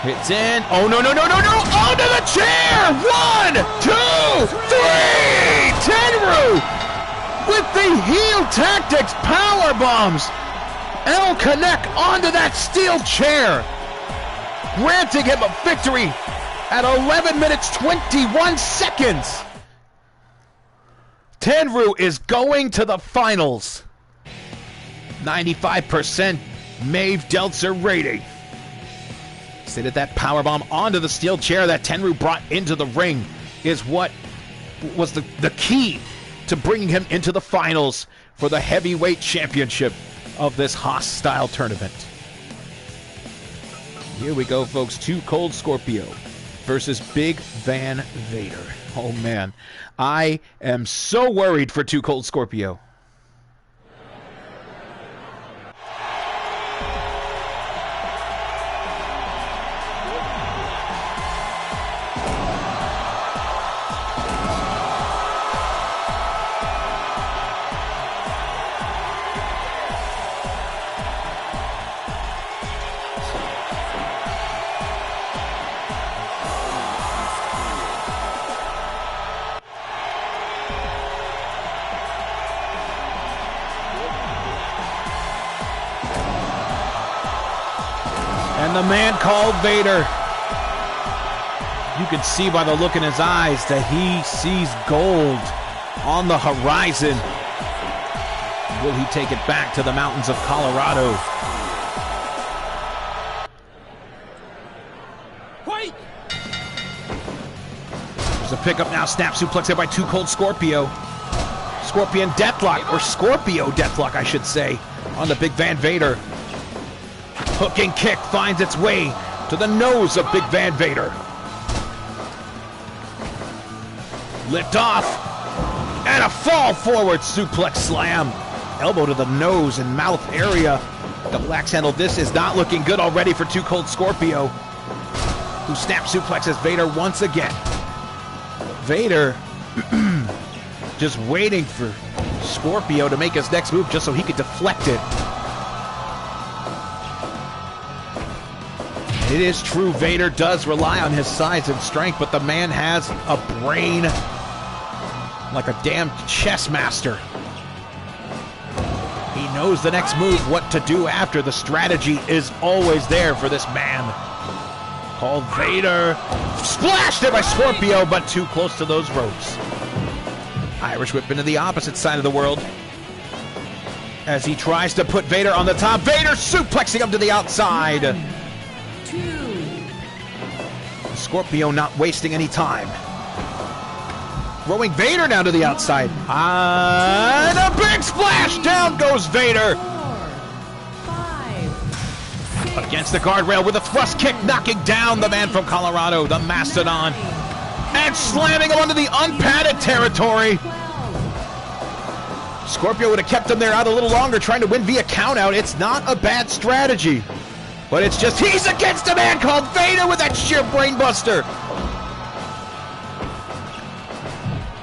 Hits in. Oh, no, no, no, no, no. Onto the chair. 1, 2, 3. Tenru with the heel tactics power bombs. El Connect onto that steel chair, granting him a victory at 11 minutes 21 seconds. Tenru is going to the finals. 95% Maeve Deltzer rating. Stated that powerbomb onto the steel chair that Tenru brought into the ring is what was the key to bringing him into the finals for the heavyweight championship of this Haas-style tournament. Here we go, folks. 2 Cold Scorpio versus Big Van Vader. Oh, man. I am so worried for 2 Cold Scorpio. And the man called Vader. You can see by the look in his eyes that he sees gold on the horizon. Will he take it back to the mountains of Colorado? Wait! There's a pickup now. Snap suplex there by Too Cold Scorpio. Scorpion Deathlock, or Scorpio Deathlock, I should say, on the Big Van Vader. Hooking kick finds its way to the nose of Big Van Vader. Lift off, and a fall forward suplex slam. Elbow to the nose and mouth area. Double axe handle. This is not looking good already for Too Cold Scorpio, who snap suplexes Vader once again. Vader just waiting for Scorpio to make his next move just so he could deflect it. It is true, Vader does rely on his size and strength, but the man has a brain like a damn chess master. He knows the next move, what to do after. The strategy is always there for this man. Called Vader. Splashed it by Scorpio, but too close to those ropes. Irish whip into the opposite side of the world as he tries to put Vader on the top. Vader suplexing him to the outside. 1, 2. Scorpio not wasting any time. Throwing Vader now to the outside. And a big splash! Down goes Vader. 4, 5, 6, Against the guardrail with a thrust kick, knocking down the man from Colorado, the Mastodon. And slamming him onto the unpadded territory. 12. Scorpio would have kept him there out a little longer, trying to win via countout. It's not a bad strategy. But it's just he's against a man called Vader with that sheer brainbuster.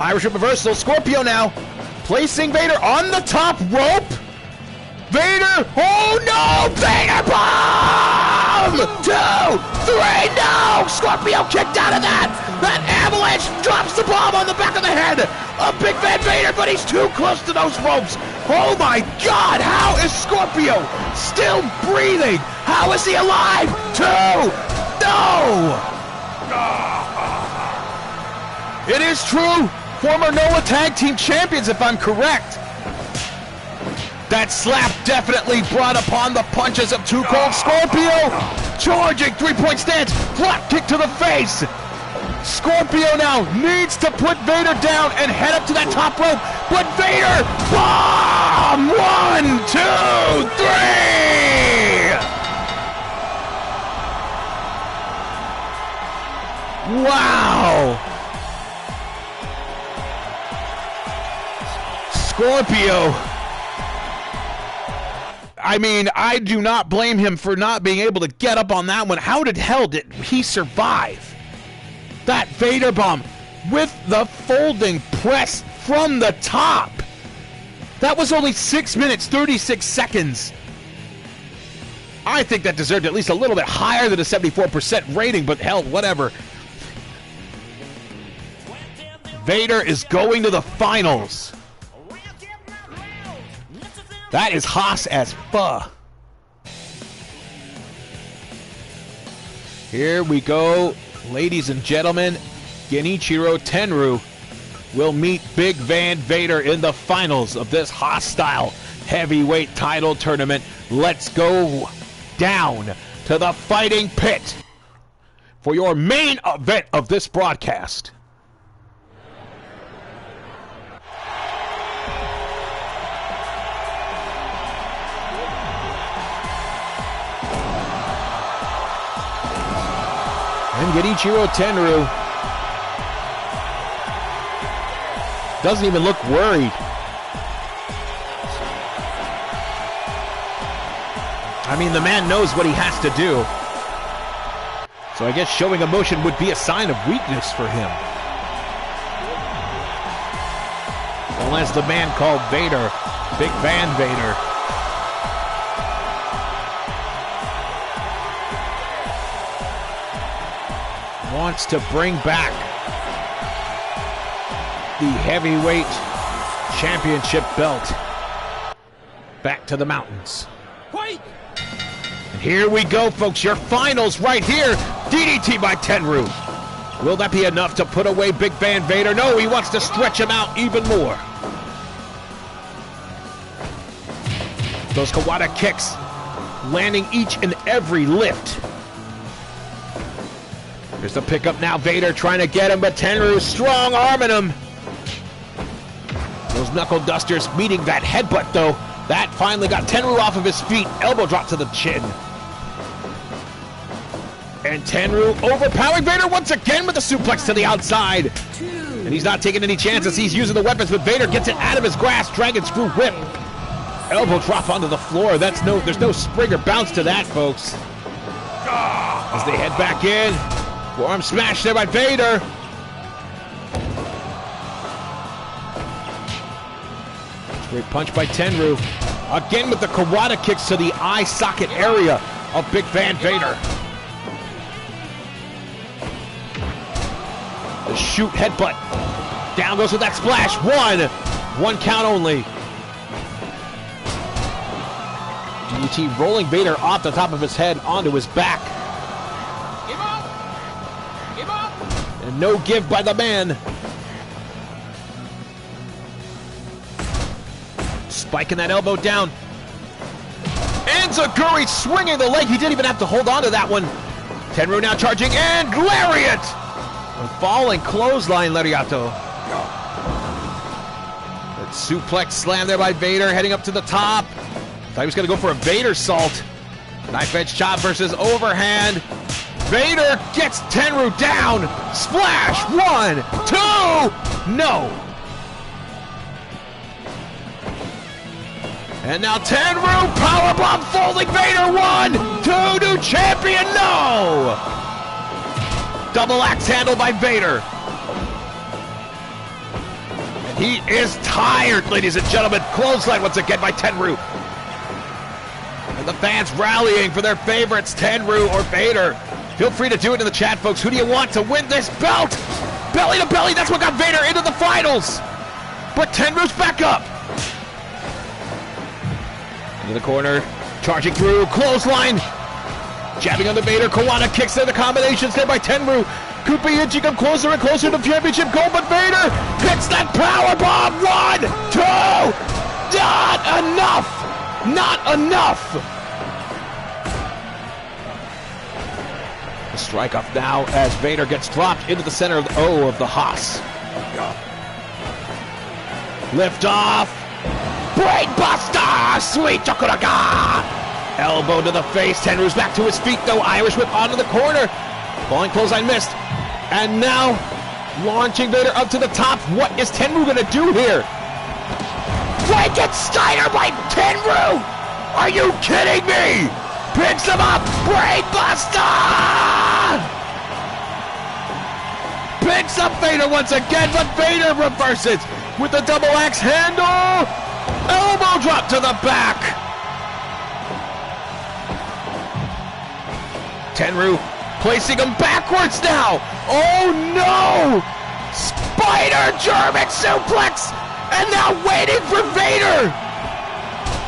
Irish whip reversal. Scorpio now placing Vader on the top rope. Vader. Oh no! Vader bomb! 2, 3. No! Scorpio kicked out of that. That avalanche drops the bomb on the back of the head of Big Van Vader, but he's too close to those ropes. Oh my God! How is Scorpio still breathing? How is he alive? 2. No! It is true. Former NOAH Tag Team Champions, if I'm correct. That slap definitely brought upon the punches of Too Cold Scorpio. Charging 3-point stance. Drop kick to the face. Scorpio now needs to put Vader down and head up to that top rope. But Vader, bomb! 1, 2, 3. Wow. Scorpio. I mean, I do not blame him for not being able to get up on that one. How did hell did he survive? That Vader bomb with the folding press from the top. That was only 6 minutes, 36 seconds. I think that deserved at least a little bit higher than a 74% rating, but hell, whatever. Vader is going to the finals. That is Haas as fuck. Here we go, ladies and gentlemen. Genichiro Tenryu will meet Big Van Vader in the finals of this hostile heavyweight title tournament. Let's go down to the fighting pit for your main event of this broadcast. And Genichiro Tenryu doesn't even look worried. I mean, the man knows what he has to do. So I guess showing emotion would be a sign of weakness for him. Unless the man called Vader, Big Van Vader, wants to bring back the heavyweight championship belt back to the mountains. Wait! And Here we go, folks. Your finals right here. DDT by Tenryu. Will that be enough to put away Big Van Vader? No, he wants to stretch him out even more. Those Kawada kicks landing each and every lift. Here's the pickup now. Vader trying to get him, but Tenryu strong arming him. Those knuckle dusters meeting that headbutt, though. That finally got Tenryu off of his feet. Elbow drop to the chin. And Tenryu overpowering Vader once again with the suplex to the outside. And he's not taking any chances. He's using the weapons, but Vader gets it out of his grasp. Dragon screw whip. Elbow drop onto the floor. There's no spring or bounce to that, folks. As they head back in. Forearm smash there by Vader. Great punch by Tenryu. Again with the Kawada kicks to the eye socket area of Big Van Vader. The shoot headbutt. Down goes with that splash. One count only. DDT rolling Vader off the top of his head onto his back. Give up! Give up! And no give by the man. Spiking that elbow down. Enziguri swinging the leg. He didn't even have to hold on to that one. Tenryu now charging and lariat. A falling clothesline lariato. That suplex slam there by Vader heading up to the top. Thought he was going to go for a Vader salt. Knife edge chop versus overhand. Vader gets Tenryu down. Splash. 1, 2. No. And now Tenryu powerbomb folding Vader. 1, 2. New champion. No. Double axe handle by Vader. And he is tired, ladies and gentlemen. Clothesline once again by Tenryu. And the fans rallying for their favorites, Tenryu or Vader. Feel free to do it in the chat, folks. Who do you want to win this belt? Belly to belly, that's what got Vader into the finals. But Tenryu's back up. Into the corner, charging through, clothesline. Jabbing on the Vader, Kawada kicks there, the combinations there by Tenryu. Could be inching him closer and closer to championship goal, but Vader hits that powerbomb. 1, 2. Not enough. Not enough. The strike off now as Vader gets dropped into the center of the O of the Haas. Lift off. Brainbuster! Sweet Chokuraga! Elbow to the face. Tenryu's back to his feet, though. Irish whip onto the corner. Falling clothesline missed. And now launching Vader up to the top. What is Tenryu going to do here? Frankensteiner by Tenryu! Are you kidding me? Picks him up. Brainbuster! Picks up Vader once again, but Vader reverses with the double axe handle. Elbow drop to the back. Tenryu placing him backwards now. Oh no! Spider German suplex! And now waiting for Vader!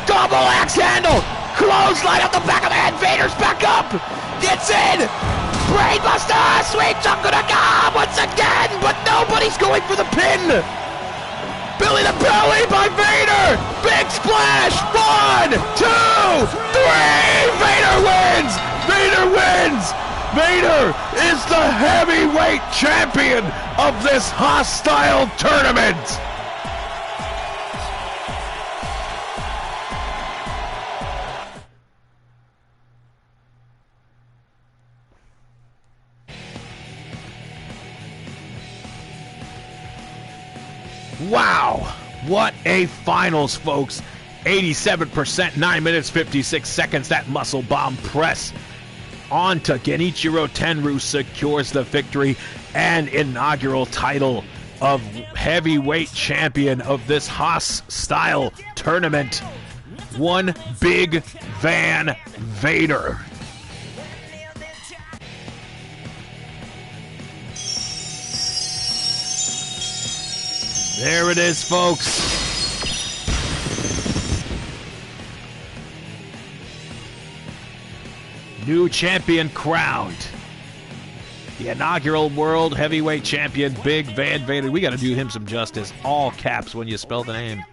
Double axe handle! Clothesline up the back of the head. Vader's back up! Gets in! Brainbuster! Sweet Chokuraga! Once again! But nobody's going for the pin! Belly to belly by Vader! Big splash! 1, 2, 3! Vader wins! Vader wins! Vader is the heavyweight champion of this hostile tournament! Wow, what a finals, folks. 87%, 9 minutes, 56 seconds. That muscle bomb press onto Genichiro Tenryu secures the victory and inaugural title of heavyweight champion of this Haas-style tournament. One Big Van Vader. There it is, folks. New champion crowned. The inaugural World Heavyweight Champion, Big Van Vader. We got to do him some justice. All caps when you spell the name.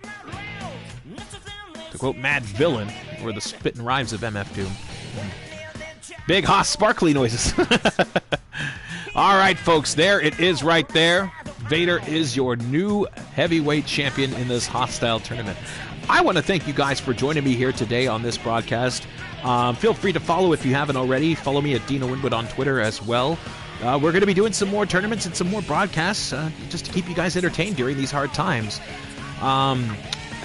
To quote Mad Villain, or the spitting rhymes of MF Doom. Big Haas sparkly noises. All right, folks, there it is right there. Vader is your new heavyweight champion in this hostile tournament. I want to thank you guys for joining me here today on this broadcast. Feel free to follow if you haven't already. Follow me at Dino Winwood on Twitter as well. We're going to be doing some more tournaments and some more broadcasts just to keep you guys entertained during these hard times.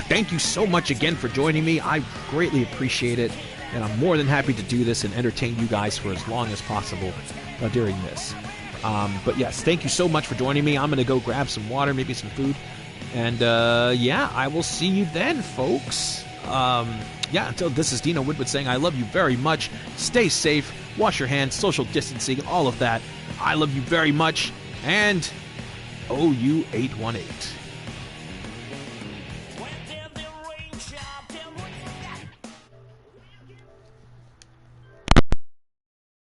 Thank you so much again for joining me. I greatly appreciate it, and I'm more than happy to do this and entertain you guys for as long as possible during this. But yes, thank you so much for joining me. I'm going to go grab some water, maybe some food. And yeah, I will see you then, folks. Until this is Dino Winwood saying I love you very much. Stay safe, wash your hands, social distancing, all of that. I love you very much. And OU818.